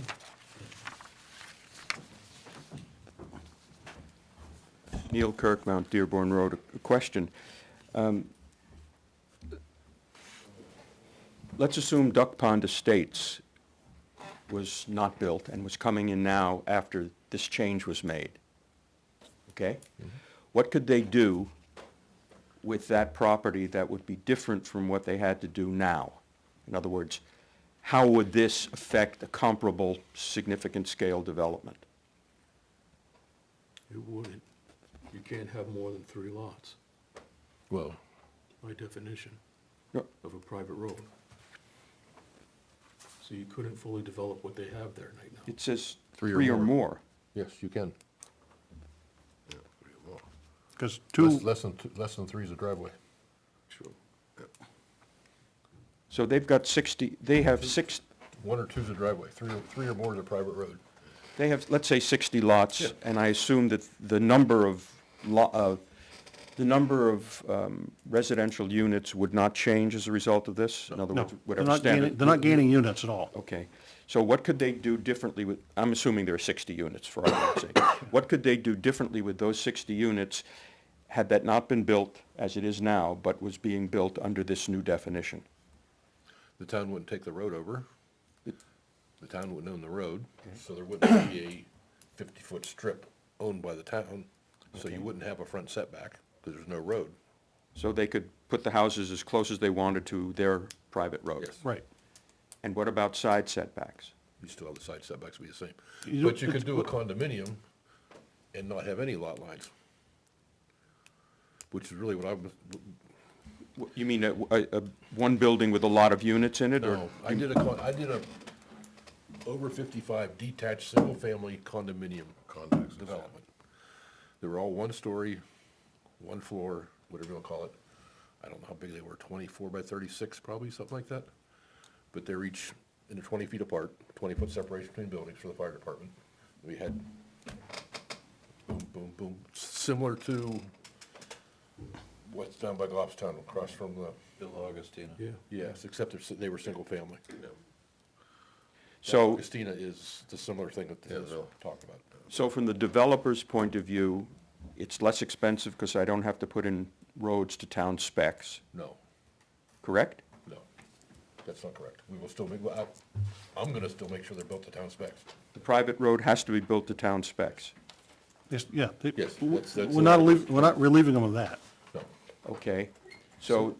Neil Kirk, Mount Dearborn Road. A question. Let's assume Duck Pond Estates was not built and was coming in now after this change was made. Okay? What could they do with that property that would be different from what they had to do now? In other words, how would this affect a comparable significant scale development? It wouldn't. You can't have more than 3 lots, Well, by definition, Yep. of a private road. So you couldn't fully develop what they have there right now. It says 3 or 3 or more. more. yes, you can. Yeah, 3 or more. Because Less than 3 is a driveway. True. So they've got 60, they have 1 or 2 is a driveway, 3 or more is a private road. They have, let's say, 60 lots, Yeah. and I assume that the number of residential units would not change as a result of this? In other No, words, they're whatever not gaining, standard? they're not gaining units at all. Okay, so what could they do differently with, I'm assuming there are 60 units for argument's sake. What could they do differently with those 60 units had that not been built as it is now, but was being built under this new definition? The town wouldn't take the road over. The town wouldn't own the road, so there wouldn't be a 50-foot strip owned by the town, so you wouldn't have a front setback, because there's no road. So they could put the houses as close as they wanted to their private road? Yes. Right. And what about side setbacks? You still have the side setbacks be the same. You But you don't- could do a condominium and not have any lot lines, which is really what I was, You mean one building with a lot of units in it, or? no, I did a over 55 detached, single-family condominium development. They were all 1-story, 1 floor, whatever you want to call it. I don't know how big they were, 24 by 36 probably, something like that. But they're each 20 feet apart, 20-foot separation between buildings for the fire department. We had boom, boom, boom, similar to what's down by Goffstown across from the, Bill Augustina. Yeah. yes, except they were single-family. So, Augustina is the similar thing that this is talking about. so from the developer's point of view, it's less expensive because I don't have to put in roads to town specs, No, correct? no, that's not correct. We will still make, I'm gonna still make sure they're built to town specs. The private road has to be built to town specs. Yes, yeah. Yes, that's We're not relieving them of that. No, Okay, so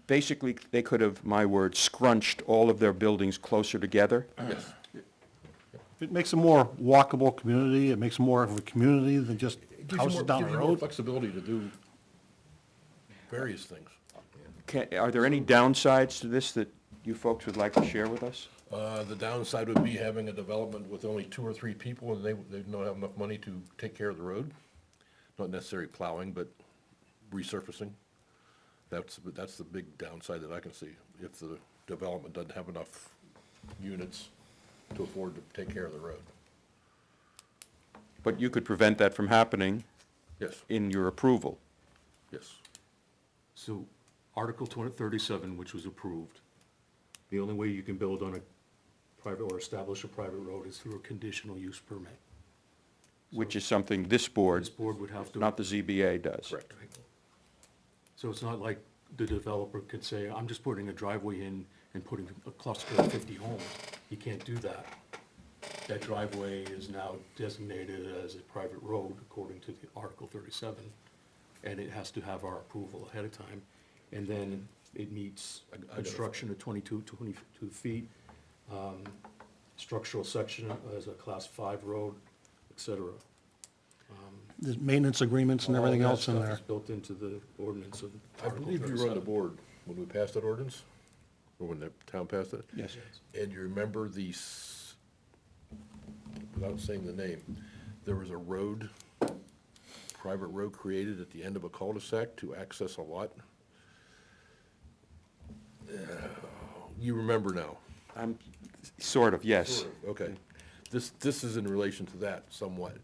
basically, they could have, my word, scrunched all of their buildings closer together? yes, It makes a more walkable community, it makes more of a community than just it gives you houses more, down gives the you more road. flexibility to do various things. Are there any downsides to this that you folks would like to share with us? The downside would be having a development with only 2 or 3 people, and they don't have enough money to take care of the road. Not necessarily plowing, but resurfacing. That's the big downside that I can see, if the development doesn't have enough units to afford to take care of the road. But you could prevent that from happening Yes, in your approval. yes. So Article 37, which was approved, the only way you can build on a private or establish a private road is through a conditional use permit. Which is something this board, This board would have to. not the ZBA, does. Correct. So it's not like the developer could say, I'm just putting a driveway in and putting a cluster of 50 homes. You can't do that. That driveway is now designated as a private road according to the Article 37, and it has to have our approval ahead of time. And then it meets a construction of 22 feet, structural section as a class 5 road, et cetera. There's maintenance agreements and All everything that else in stuff there. is built into the ordinance of I Article believe you were on the 37. board when we passed that ordinance, or when the town passed it. Yes. And you remember without saying the name, there was a road, private road created at the end of a cul-de-sac to access a lot? You remember now? Sort of, yes. Okay. This is in relation to that somewhat,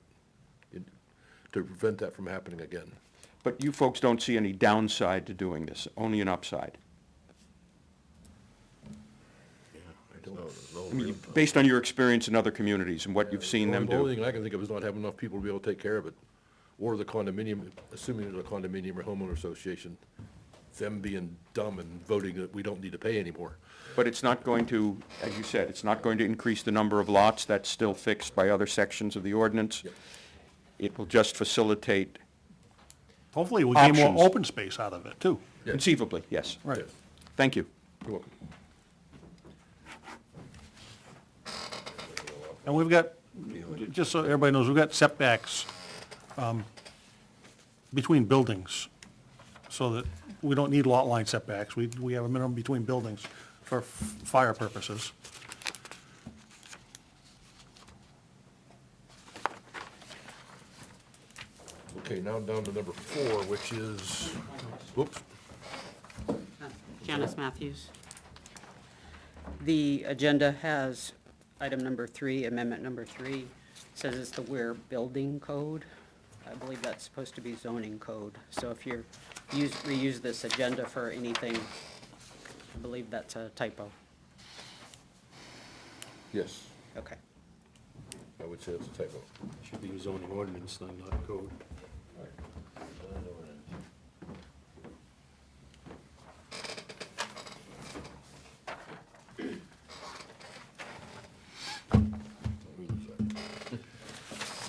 to prevent that from happening again. But you folks don't see any downside to doing this, only an upside. I don't know. I mean, based on your experience in other communities and what you've seen them The only do. thing I can think of is not having enough people to be able to take care of it. Or the condominium, assuming it's a condominium or homeowner association, them being dumb and voting that we don't need to pay anymore. But it's not going to, as you said, it's not going to increase the number of lots. That's still fixed by other sections of the ordinance. Yep. It will just facilitate, Hopefully, we'll gain Options. more open space out of it, too. Yes. conceivably, yes. Right. Yes. Thank you. You're welcome. And we've got, just so everybody knows, we've got setbacks between buildings, so that we don't need lot line setbacks. We have a minimum between buildings for fire purposes. Okay, now down to number 4, which is, whoops, Janice Matthews. The agenda has item number 3, amendment number 3, says it's the Ware Building Code. I believe that's supposed to be zoning code. So if you reuse this agenda for anything, I believe that's a typo. yes, Okay. I would say it's a typo. Should be a zoning ordinance, then, not a code.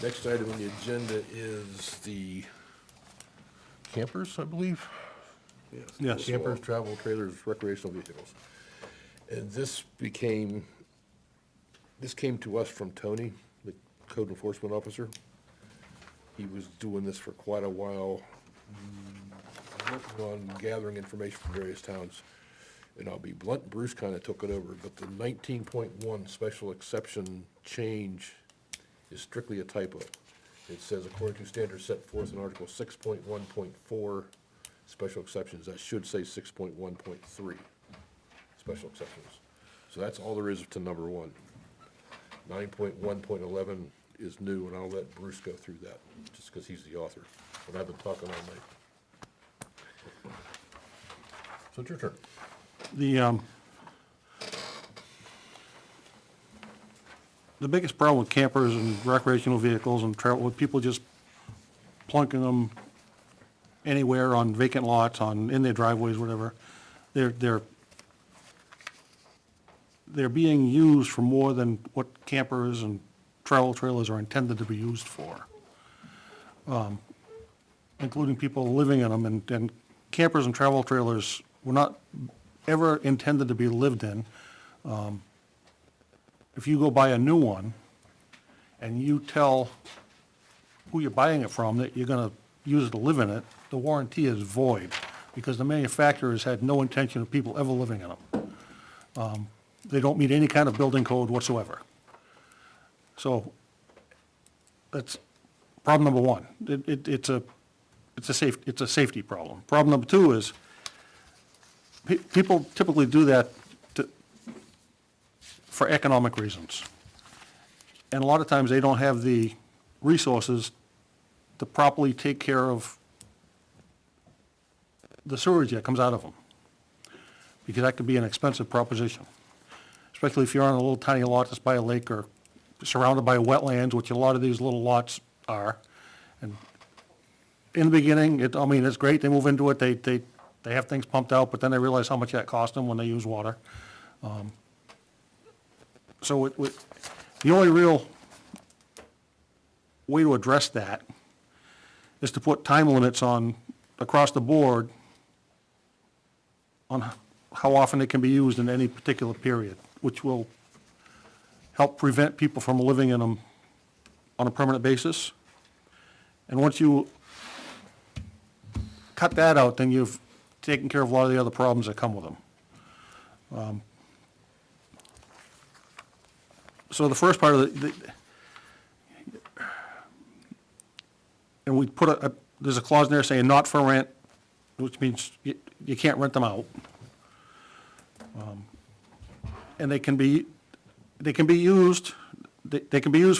Next item on the agenda is the campers, I believe. Yes. Campers, travel trailers, recreational vehicles. And this came to us from Tony, the code enforcement officer. He was doing this for quite a while, working on gathering information from various towns. And I'll be blunt, Bruce kind of took it over, but the 19.1 special exception change is strictly a typo. It says according to standards set forth in Article 6.1.4, special exceptions, that should say 6.1.3, special exceptions. So that's all there is to number 1. 9.1.11 is new, and I'll let Bruce go through that, just because he's the author. But I've been talking all night. So it's your turn. The biggest problem with campers and recreational vehicles and travel, with people just plunking them anywhere on vacant lots, in their driveways, whatever, they're being used for more than what campers and travel trailers are intended to be used for, including people living in them. And campers and travel trailers were not ever intended to be lived in. If you go buy a new one and you tell who you're buying it from that you're gonna use it to live in it, the warranty is void, because the manufacturers had no intention of people ever living in them. They don't meet any kind of building code whatsoever. So, that's problem number one. It's a safety problem. Problem number two is, people typically do that for economic reasons. And a lot of times, they don't have the resources to properly take care of the sewage that comes out of them, because that could be an expensive proposition, especially if you're on a little tiny lot that's by a lake or surrounded by wetlands, which a lot of these little lots are. And in the beginning, it's great, they move into it, they have things pumped out, but then they realize how much that cost them when they use water. So the only real way to address that is to put time limits on, across the board, on how often it can be used in any particular period, which will help prevent people from living in them on a permanent basis. And once you cut that out, then you've taken care of a lot of the other problems that come with them. So the first part of and we put there's a clause in there saying not for rent, which means you can't rent them out. And they can be used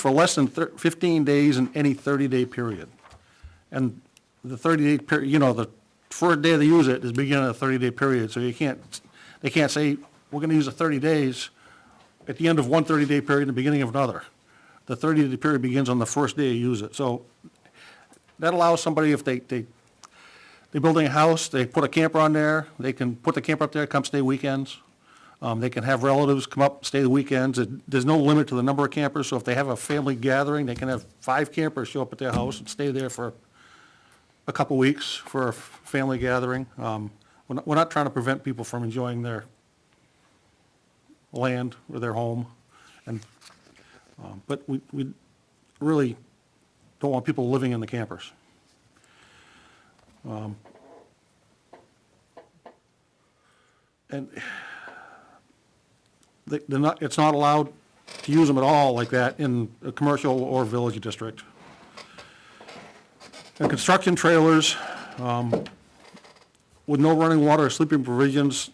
for less than 15 days in any 30-day period. And the 30-day period, the first day they use it is the beginning of the 30-day period, so they can't say, we're gonna use the 30 days at the end of one 30-day period and the beginning of another. The 30-day period begins on the first day you use it. So that allows somebody, if they're building a house, they put a camper on there, they can put the camper up there, come stay weekends. They can have relatives come up, stay the weekends. There's no limit to the number of campers, so if they have a family gathering, they can have 5 campers show up at their house and stay there for a couple weeks for a family gathering. We're not trying to prevent people from enjoying their land or their home, but we really don't want people living in the campers. And it's not allowed to use them at all like that in a commercial or village district. And construction trailers, with no running water or sleeping provisions,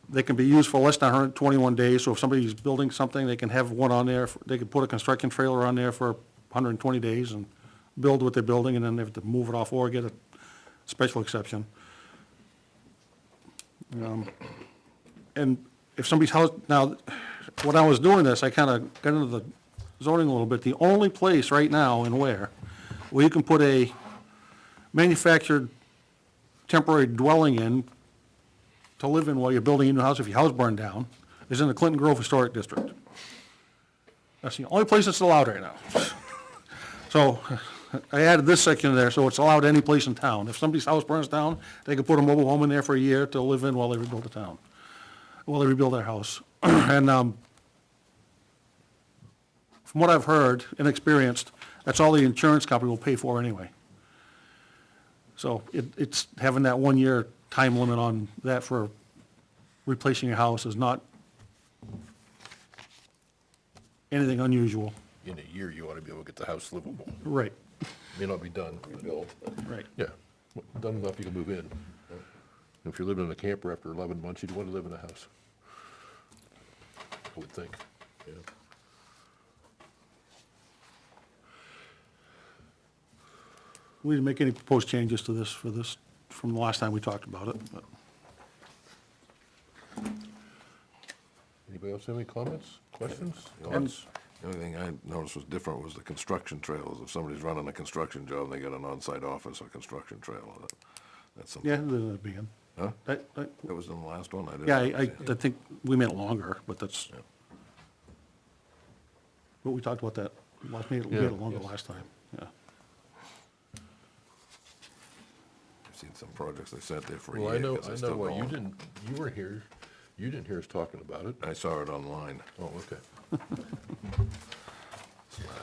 they can be used for less than 121 days. So if somebody's building something, they can have one on there. They can put a construction trailer on there for 120 days and build what they're building, and then they have to move it off or get a special exception. And if somebody's house, now, when I was doing this, I kind of got into the zoning a little bit. The only place right now in where you can put a manufactured temporary dwelling in to live in while you're building a new house, if your house burned down, is in the Clinton Grove Historic District. That's the only place that's allowed right now. So I added this section there, so it's allowed any place in town. If somebody's house burns down, they can put a mobile home in there for a year to live in while they rebuild the town, while they rebuild their house. And from what I've heard and experienced, that's all the insurance company will pay for anyway. So it's having that 1-year time limit on that for replacing your house is not anything unusual. In a year, you ought to be able to get the house livable. Right. May not be done, built. Right. Yeah, done enough you can move in. If you're living in a camper after 11 months, you'd want to live in a house. I would think, yeah. We didn't make any proposed changes to this from the last time we talked about it. But Anybody else have any comments, questions, The thoughts? only thing I noticed was different was the construction trailers. If somebody's running a construction job, and they got an on-site office or construction trailer. That's something. yeah, the beginning. Huh? That- That was in the last one? I didn't. Yeah, understand. I think we made it longer, but that's, but we talked about that, we made Yeah, it longer yes. last time, yeah. I've seen some projects, they sat there for a Well, year. I 'cause they're know, still well, you going. weren't here, you didn't hear us talking about it. I saw it online. Oh, okay.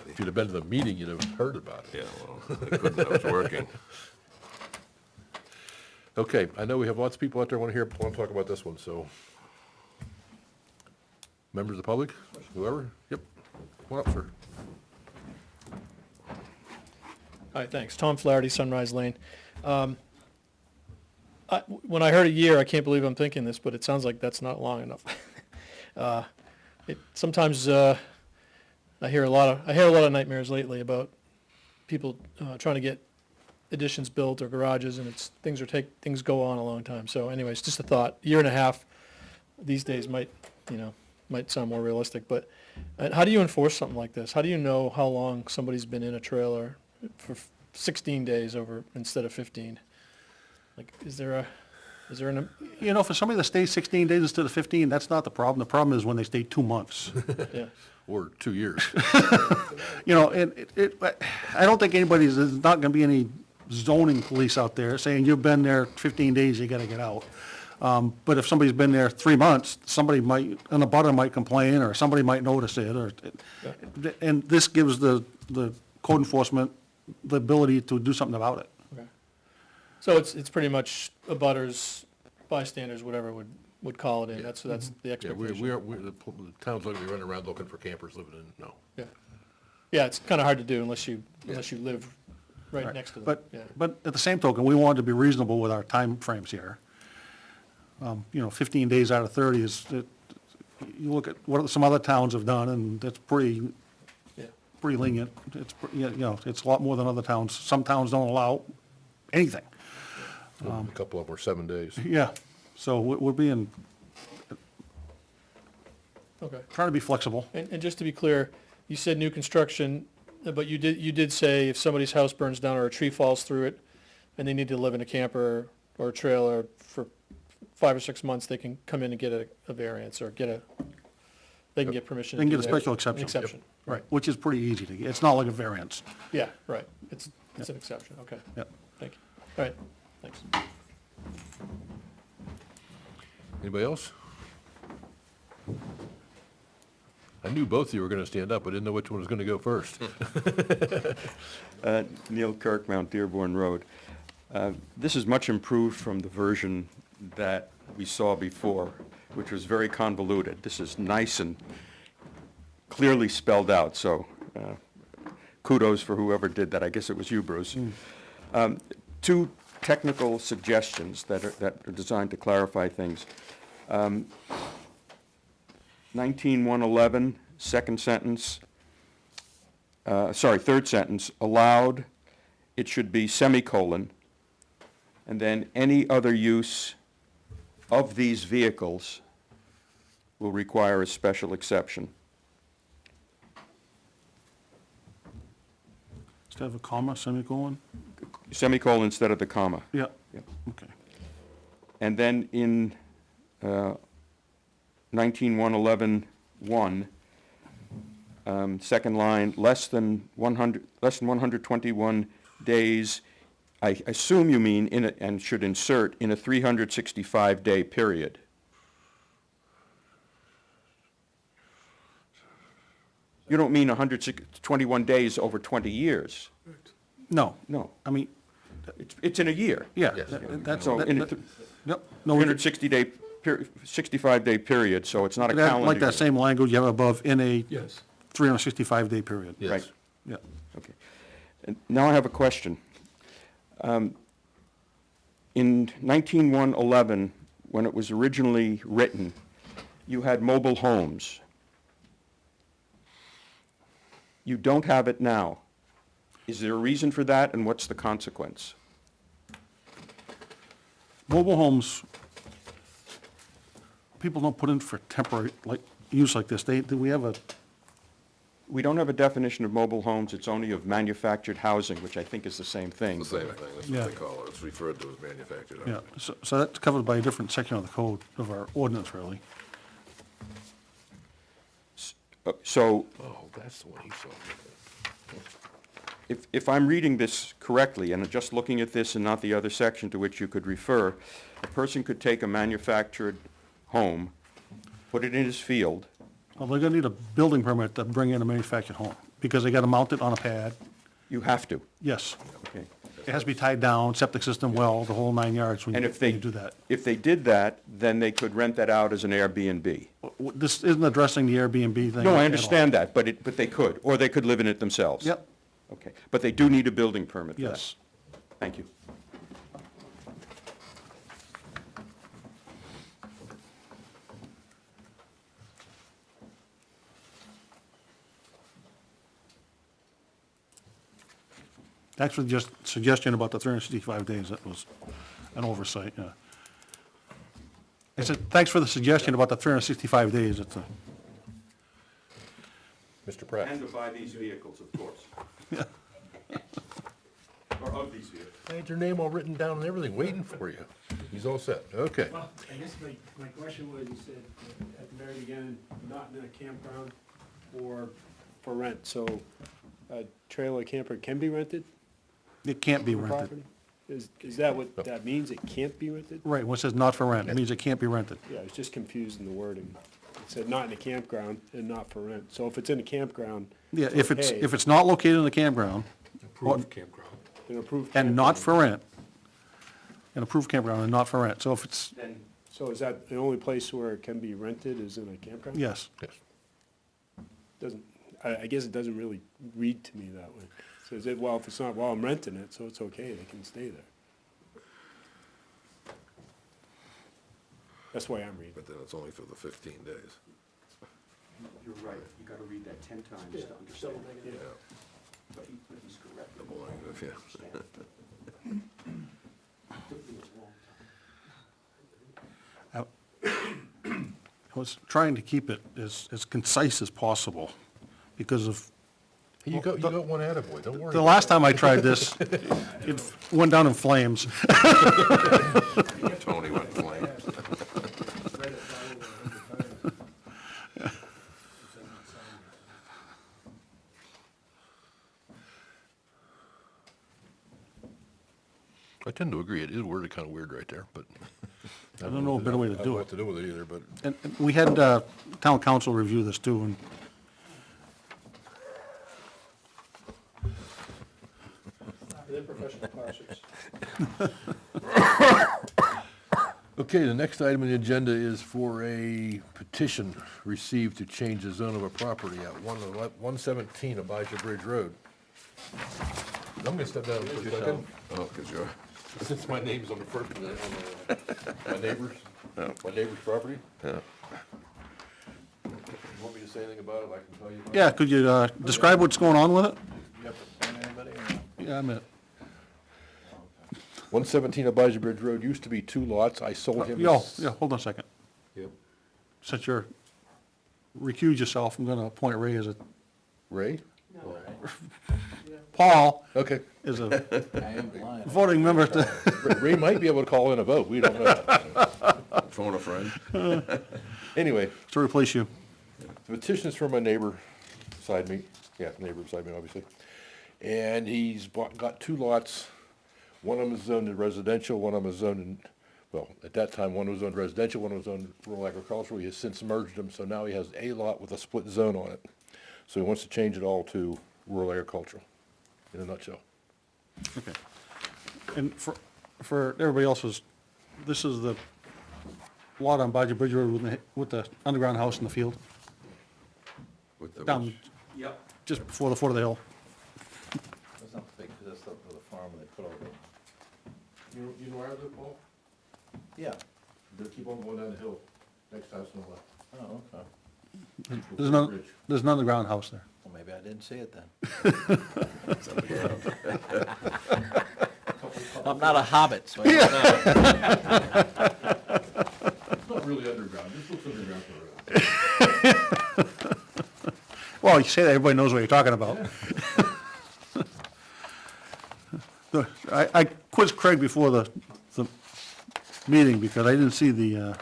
If you'd have been to the meeting, you'd have heard about it. Yeah, well, I couldn't, I was working. Okay, I know we have lots of people out there want to talk about this one, so. Members of the public, whoever, yep, come on up, sir. Hi, thanks. Tom Flaherty, Sunrise Lane. When I heard a year, I can't believe I'm thinking this, but it sounds like that's not long enough. Sometimes I hear a lot of nightmares lately about people trying to get additions built or garages, and things go on a long time. So anyways, just a thought. Year and a half these days might sound more realistic, but how do you enforce something like this? How do you know how long somebody's been in a trailer for 16 days instead of 15? Like, is there an, For somebody that stays 16 days instead of 15, that's not the problem. The problem is when they stay 2 months. yeah, Or 2 years. And I don't think there's not gonna be any zoning police out there saying, you've been there 15 days, you gotta get out. But if somebody's been there 3 months, somebody might, an abutter might complain, or somebody might notice it, or, and this gives the code enforcement the ability to do something about it. Okay. So it's pretty much abutters, bystanders, whatever would call it in, that's the Yeah, expectation. the town's not gonna be running around looking for campers living in, no. Yeah. Yeah, it's kinda hard to do unless you live right next to them, But, yeah. but at the same token, we wanted to be reasonable with our time frames here. 15 days out of 30 you look at what some other towns have done, and it's pretty lenient. It's, it's a lot more than other towns. Some towns don't allow anything. A couple of them were 7 days. Yeah, so we're being, Okay. trying to be flexible. And just to be clear, you said new construction, but you did say if somebody's house burns down or a tree falls through it, and they need to live in a camper or a trailer for 5 or 6 months, they can come in and get a variance, or they can get permission. They can to get a do that. special exception. An exception. Right, which is pretty easy to get. It's not like a variance. Yeah, right, it's an exception, okay. Yep. Thank you. All right, thanks. Anybody else? I knew both of you were gonna stand up, I didn't know which one was gonna go first. Neil Kirk, Mount Dearborn Road. This is much improved from the version that we saw before, which was very convoluted. This is nice and clearly spelled out, so kudos for whoever did that. I guess it was you, Bruce. Two technical suggestions that are designed to clarify things. 19-111, second sentence, third sentence, allowed, it should be semicolon, and then any other use of these vehicles will require a special exception. Instead of a comma, semicolon? Semicolon instead of the comma. Yeah. Yeah. Okay. And then in 19-111-1, second line, less than 121 days, I assume you mean and should insert in a 365-day period. You don't mean 121 days over 20 years. No. No. I mean, It's in a year. yeah, Yes. that's, So in a yep. No, we could- 360-day, 65-day period, so it's not a calendar like that year. same language you have above, in a Yes. 365-day period. Yes. Right. Yeah. Okay. And now I have a question. In 19-111, when it was originally written, you had mobile homes. You don't have it now. Is there a reason for that, and what's the consequence? Mobile homes, people don't put in for temporary, use like this. We have a, We don't have a definition of mobile homes, it's only of manufactured housing, which I think is the same thing. The same thing, that's Yeah. what they call it, it's referred to as manufactured yeah, housing. so that's covered by a different section of the code, of our ordinance, really. So Oh, that's the one he saw. if I'm reading this correctly, and just looking at this and not the other section to which you could refer, a person could take a manufactured home, put it in his field. Well, they're gonna need a building permit to bring in a manufactured home, because they gotta mount it on a pad. You have to. Yes, Okay. it has to be tied down, septic system, well, the whole 9 yards when And you if they do that. If they did that, then they could rent that out as an Airbnb. This isn't addressing the Airbnb thing. No, at all. I understand that, but they could, or they could live in it themselves. Yep, Okay, but they do need a building permit for that. yes. Thank you. Thanks for just suggestion about the 365 days, that was an oversight, yeah. I said, thanks for the suggestion about the 365 days, it's a, Mr. Pratt. And to buy these vehicles, of course. Or of these vehicles. I had your name all written down and everything, waiting for you. He's all set, okay. Well, I guess my question was, you said at the very beginning, not in a campground or for rent, so a trailer camper can be rented? It can't be on the rented. property? Is that what that means? It can't be rented? Right, when it says not for rent, it means it can't be rented. Yeah, I was just confused in the wording. It said not in a campground and not for rent. So if it's in a campground, Yeah, it's okay, if it's not located in the campground Approved campground. then approved and not campground. for rent, an approved campground and not for rent, so if it's, Then, So is that the only place where it can be rented is in a campground? yes. Yes. Doesn't, I guess it doesn't really read to me that way. Says it, well, if it's not, well, I'm renting it, so it's okay, they can stay there. That's why I'm reading. But then it's only for the 15 days. You're right, you gotta read that 10 times to understand. Yeah. But he's correct. Double negative, yeah. I was trying to keep it as concise as possible, because of, You got one attaboy, don't worry. the last time I tried this, it went down in flames. Tony went flame. I tend to agree, it is worded kind of weird right there, but. I don't know a better way to I don't do know it. what to do with it either, but. And we had town council review this too, and Okay, the next item on the agenda is for a petition received to change the zone of a property at 117 Abijah Bridge Road. I'm gonna step down for a second, Oh, because you're, since my name's on the first, my neighbor's property. yeah. You want me to say anything about it, I can tell you about it? yeah, could you describe what's going on with it? You have to send anybody or not? Yeah, I'm it. 117 Abijah Bridge Road used to be 2 lots, I sold him. Yo, yeah, hold on a second. Yep. Since you're recuse yourself, I'm gonna appoint Ray as a, Ray? Paul Okay, is a I am blind. voting member to, Ray might be able to call in a vote, we don't know. Phone a friend. Anyway, to replace you. the petition is from my neighbor beside me, neighbor beside me, obviously. And he's got 2 lots, one of them is zoned in residential, one of them is zoned in, well, at that time, one was zoned residential, one was zoned rural agricultural, he has since merged them, so now he has a lot with a split zone on it. So he wants to change it all to rural agricultural, in a nutshell. Okay. And for everybody else's, this is the lot on Badger Bridge Road with the underground house in the field, With the, down yep. just before the foot of the hill. That's not big, because that's the farm they put over. You know where I live, Paul? Yeah. They keep on going down the hill, next house on the left. Oh, okay. There's an underground house there. Well, maybe I didn't see it then. I'm not a hobbit, so I don't know. It's not really underground, this looks underground for the road. Well, you say that, everybody knows what you're talking about. I quizzed Craig before the meeting because I didn't see the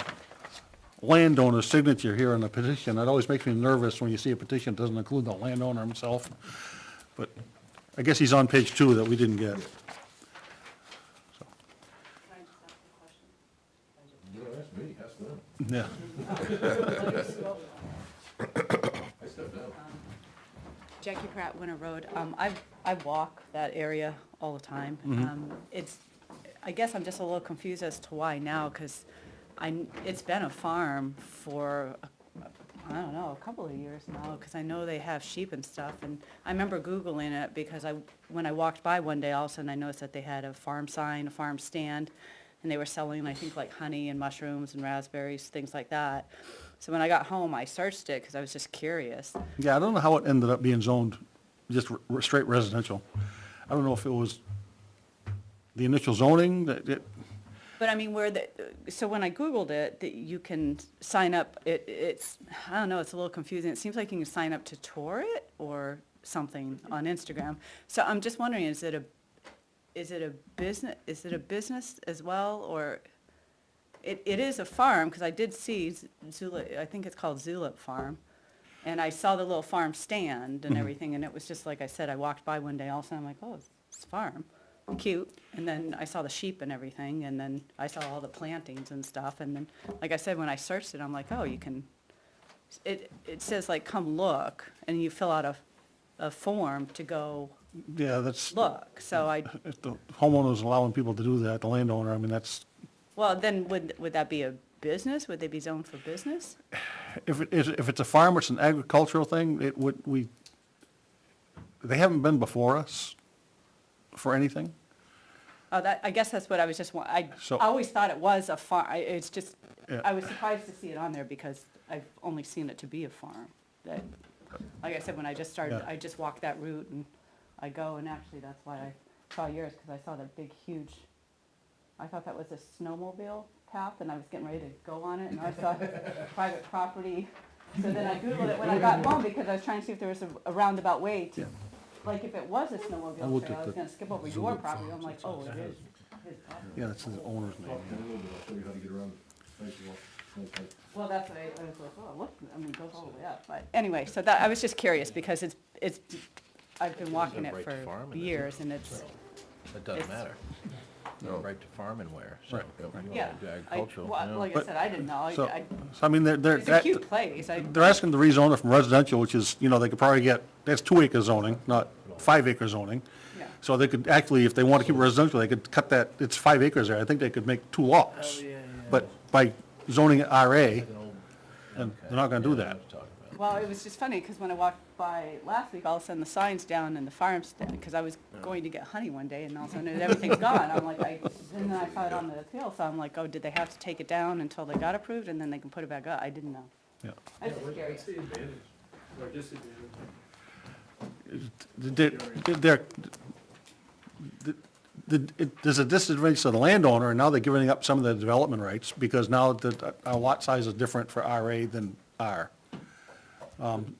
landowner's signature here on the petition. That always makes me nervous when you see a petition that doesn't include the landowner himself. But I guess he's on page 2 that we didn't get. You don't ask me, ask them. Yeah. I stepped down. Jackie Pratt, Winter Road. I walk that area all the time. I guess I'm just a little confused as to why now, because it's been a farm for, I don't know, a couple of years now, because I know they have sheep and stuff. And I remember Googling it because when I walked by one day, all of a sudden I noticed that they had a farm sign, a farm stand, and they were selling, I think, like honey and mushrooms and raspberries, things like that. So when I got home, I searched it because I was just curious. Yeah, I don't know how it ended up being zoned just straight residential. I don't know if it was the initial zoning that it, But I mean, so when I Googled it, that you can sign up, it's, I don't know, it's a little confusing. It seems like you can sign up to tour it or something on Instagram. So I'm just wondering, is it a business as well, or it is a farm, because I did see Zulip, I think it's called Zulip Farm. And I saw the little farm stand and everything, and it was just like I said, I walked by one day, all of a sudden I'm like, oh, it's a farm. cute. And then I saw the sheep and everything, and then I saw all the plantings and stuff, and then, like I said, when I searched it, I'm like, oh, you can, it says like, come look, and you fill out a form to go Yeah, that's, look, so I, if the homeowner's allowing people to do that, the landowner, I mean, that's, well, then would that be a business? Would they be zoned for business? if it's a farm, it's an agricultural thing, it would, they haven't been before us for anything. Oh, I guess that's what I was just, I So- always thought it was a farm, it's just, Yeah. I was surprised to see it on there because I've only seen it to be a farm. That, like I said, when I just started, Yeah. I just walked that route and I go, and actually that's why I saw yours, because I saw that big, huge, I thought that was a snowmobile path, and I was getting ready to go on it, and I saw private property. So then I Googled it when I got home, because I was trying to see if there was a roundabout way to, like, if it was a I snowmobile looked trail, at I was the gonna skip over your property, I'm like, oh, it is his property. Yeah, that's the owner's name. Well, that's what I was like, oh, look, I mean, it goes all the way up, but anyway, so that, I was just curious, because it's, I've been walking got it right to for farm in it. years, and it's, It doesn't It's- matter. No. Right to farm and where, so. Right. you wanna yeah. do I, Agricultural, well, you know. like I But- said, I didn't know, So, I, I mean, they're, it's a cute place, they're asking to rezone it from residential, which is, you know, they could probably get, that's 2-acre zoning, not 5-acre zoning. yeah. So they could actually, if they want to keep it residential, they could cut that, it's 5 acres there, I think they could make 2 lots. But by zoning it RA, and they're not gonna do that. Well, it was just funny, because when I walked by last week, all of a sudden the sign's down in the farm stand, because I was going to get honey one day, and all of a sudden everything's gone. I'm like, and then I saw it on the appeal, so I'm like, oh, did they have to take it down until they got approved, and then they can put it back up? I didn't know. Yeah. I was just curious. There's a disadvantage to the landowner, and now they're giving up some of the development rights, because now our lot size is different for RA than R.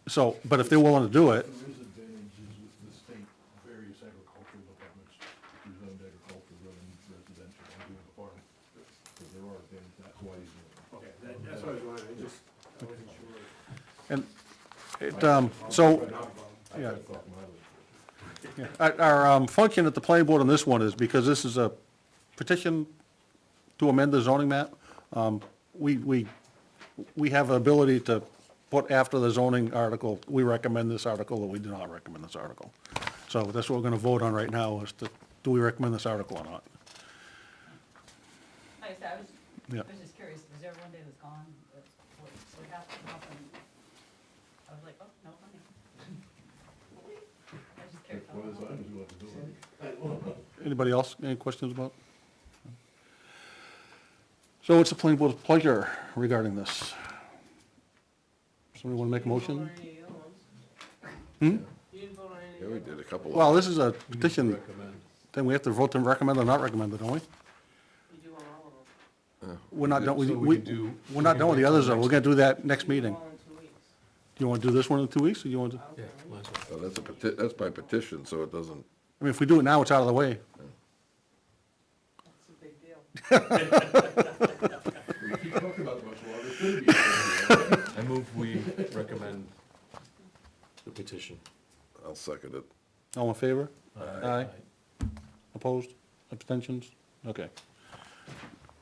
So, but if they're willing to do it, There is advantages with the state, various agricultural departments, do zoned agricultural, zoning residential, and doing a farm. So there are advantages, that's why he's doing it. Okay, that's what I was wondering, I wasn't sure. and so, yeah. Yeah. Our function at the planning board on this one is, because this is a petition to amend the zoning map, we have the ability to put after the zoning article, we recommend this article, or we do not recommend this article. So that's what we're gonna vote on right now, is to, do we recommend this article or not? Like I said, I was Yeah. just curious, because there one day was gone, what happened, I was like, oh, no honey. I was just curious. One of the signs we want to do it. Anybody else, any questions about? So it's the planning board's pleasure regarding this. Somebody wanna make a motion? Yeah, we did a couple of. Well, this is a petition, then we have to vote to recommend or not recommend it, don't we? We're not done, So we we, can do- we're not done with the others, though, we're gonna do that next meeting. Well, in 2 weeks. Do you wanna do this one in 2 weeks, or do you want to, Yeah, might as well. Oh, that's by petition, so it doesn't, I mean, if we do it now, it's out of the way. That's a big deal. We keep talking about it much longer, it could be. I move we recommend the petition. I'll second it. All in favor? Aye. Opposed? Abstentions? Okay.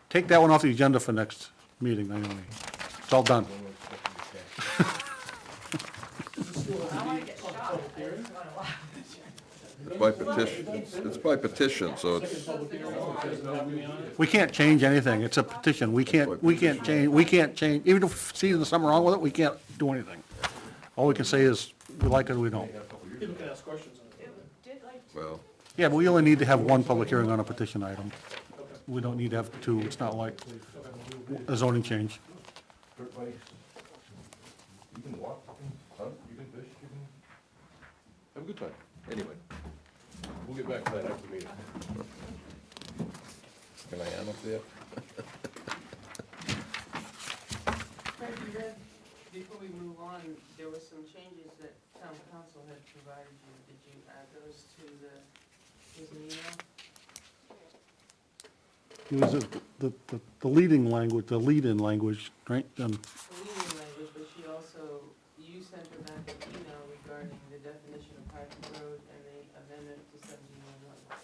Take that one off the agenda for next meeting, anyway. It's all done. I want to get shot, I just want to laugh. It's by petition, it's by petition, so it's, We can't change anything, it's a petition, we can't change, even if we see there's something wrong with it, we can't do anything. All we can say is, we like it or we don't. People can ask questions on it. well, Yeah, but we only need to have one public hearing on a petition item. We don't need to have 2, it's not like a zoning change. Dirt bikes. You can walk, you can hunt, you can fish, you can have a good time. Anyway, we'll get back to that after the meeting. can I annotate there? Fred, you read, before we move on, there were some changes that town council had provided you. Did you add those to his email? It was the leading language, the lead-in language, right? The leading language, but she also, you sent her back an email regarding the definition of private road and the amendment to 1711.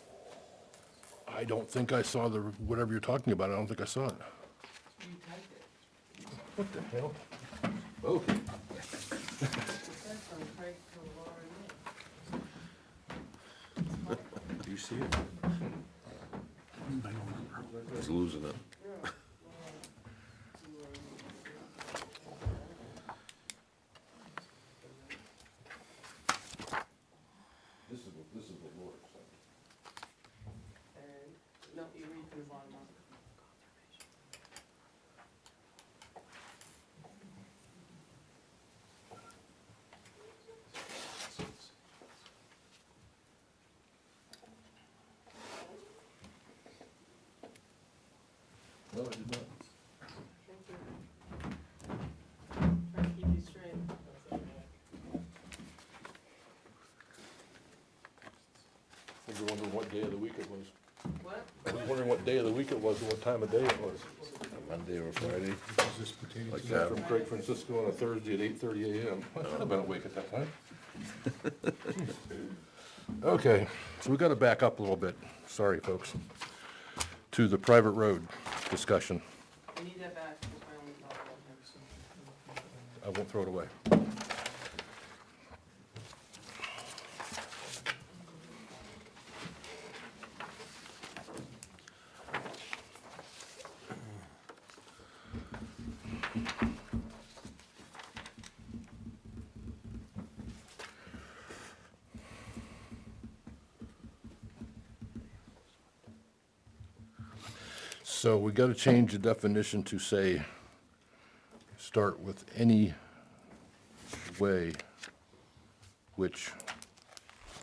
I don't think I saw whatever you're talking about, I don't think I saw it. You typed it. What the hell? Okay. It says from Craig to Laura and me. Do you see it? I was losing it. This is what Laura said. And, no, you read from the bottom up. No, I did not. Thank you. Trying to keep you straight. I was wondering what day of the week it was. What? I was wondering what day of the week it was and what time of day it was. Monday or Friday? Is this pertaining Like to that that. from Craig Francisco on a Thursday at 8:30 a.m.? I should have been awake at that time. Okay, so we gotta back up a little bit, sorry, folks, to the private road discussion. I need that back, because I only thought about him. I won't throw it away. So we gotta change the definition to say, start with any way which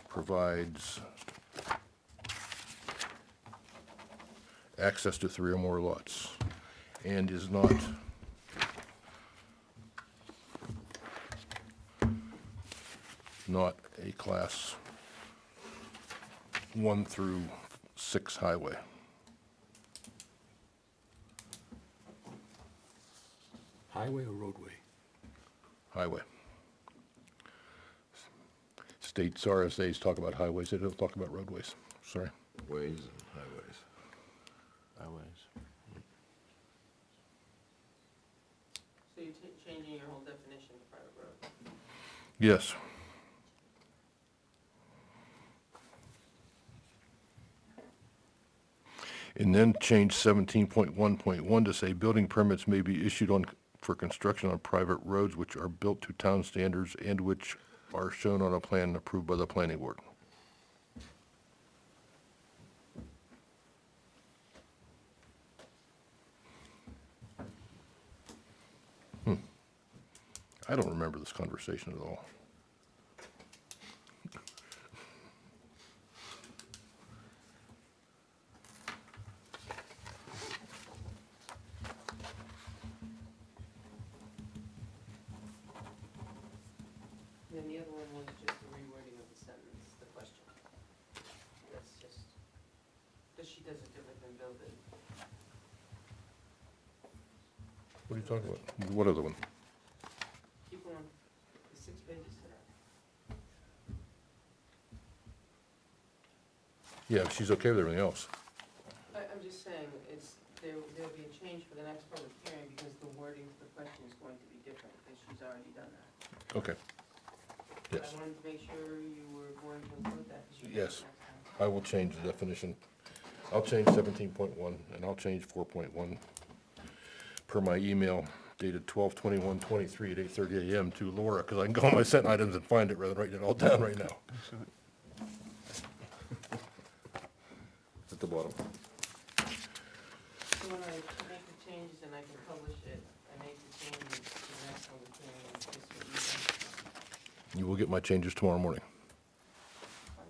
provides access to 3 or more lots and is not a class 1 through 6 highway. Highway or roadway? Highway. States RSAs talk about highways, they don't talk about roadways, sorry. Ways and highways. Highways. So you're changing your whole definition to private road? Yes. And then change 17.1.1 to say building permits may be issued for construction on private roads which are built to town standards and which are shown on a plan approved by the planning board. I don't remember this conversation at all. Then the other one was just the rewording of the sentence, the question. That's just, because she does it different than Bill did. What are you talking about? What other one? Keep going, there's 6 pages to that. Yeah, she's okay with everything else. I'm just saying, there'll be a change for the next public hearing because the wording for the question is going to be different, because she's already done that. Okay. Yes. I wanted to make sure you were going to include that, because you did Yes. it next time. I will change the definition. I'll change 17.1 and I'll change 4.1 per my email dated 12/21/23 at 8:30 a.m. to Laura, because I can go on my sent items and find it rather than writing it all down right now. At the bottom. So when I make the changes and I can publish it, I make the changes to the next public hearing, it's just what you done. You will get my changes tomorrow morning. What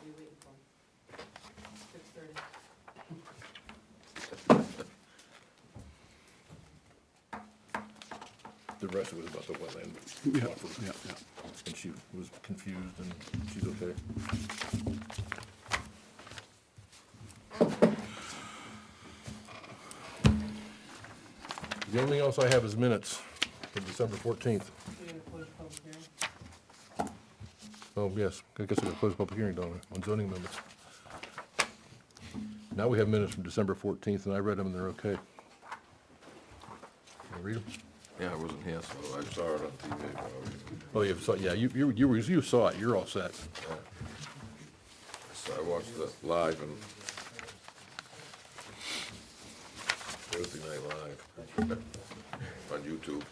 are you waiting for? 6:30. The rest of it was about the wetland. Yeah, buffer. yeah, yeah. And she was confused and she's okay. The only thing else I have is minutes for December 14th. You're gonna close the public hearing? Oh, yes, I guess I got to close the public hearing, don't I, on zoning amendments. Now we have minutes from December 14th, and I read them, and they're okay. Can you read them? Yeah, I wasn't here, so I saw it on TV. Oh, you saw, yeah, you saw it, you're all set. So I watched it live and Thursday Night Live on YouTube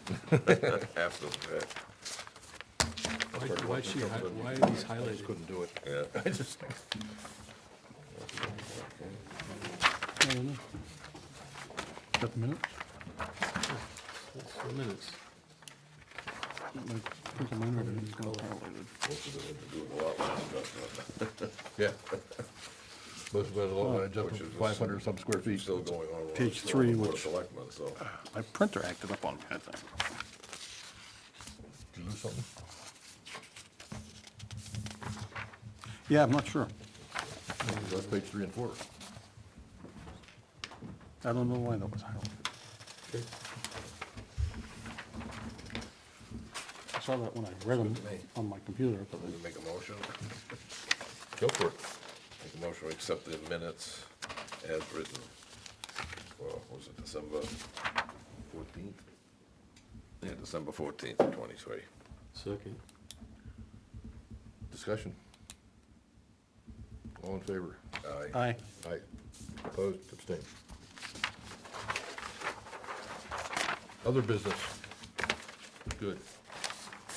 after that. Why are these I just highlighted? couldn't do it. Yeah. I just, Got the minutes? The minutes. yeah. Most of it, a lot, just Which is 500 some square feet. Still going on. Page 3, Board of which- Selectmen, so. My printer acted up on me, I think. Did you lose something? Yeah, I'm not sure. That's page 3 and 4. I don't know why that was highlighted. I saw that when I read them on my computer, but We make a motion, Go for it. make a motion to accept the minutes as written. Well, was it December 14th? Yeah, December 14th, 23. Second. Discussion. All in favor? Aye. aye. Aye. Opposed, abstained. Other business? Good.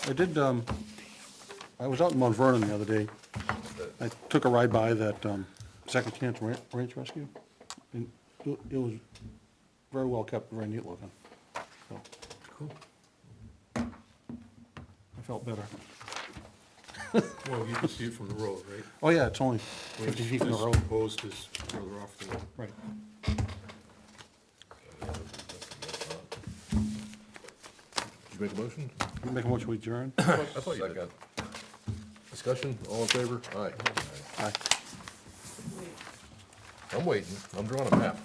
I did, I was out in Mount Vernon the other day. I took a ride by that, Second Chance Ranch Rescue. And it was very well kept, very neat looking. So, Cool. I felt better. Well, you can see it from the road, right? Oh, yeah, it's only 50 feet from the road. This post is further off the road. Right. Did you make a motion? You make a motion to adjourn? I thought you did. Second. Discussion, all in favor? Aye. Aye. I'm waiting, I'm drawing a map.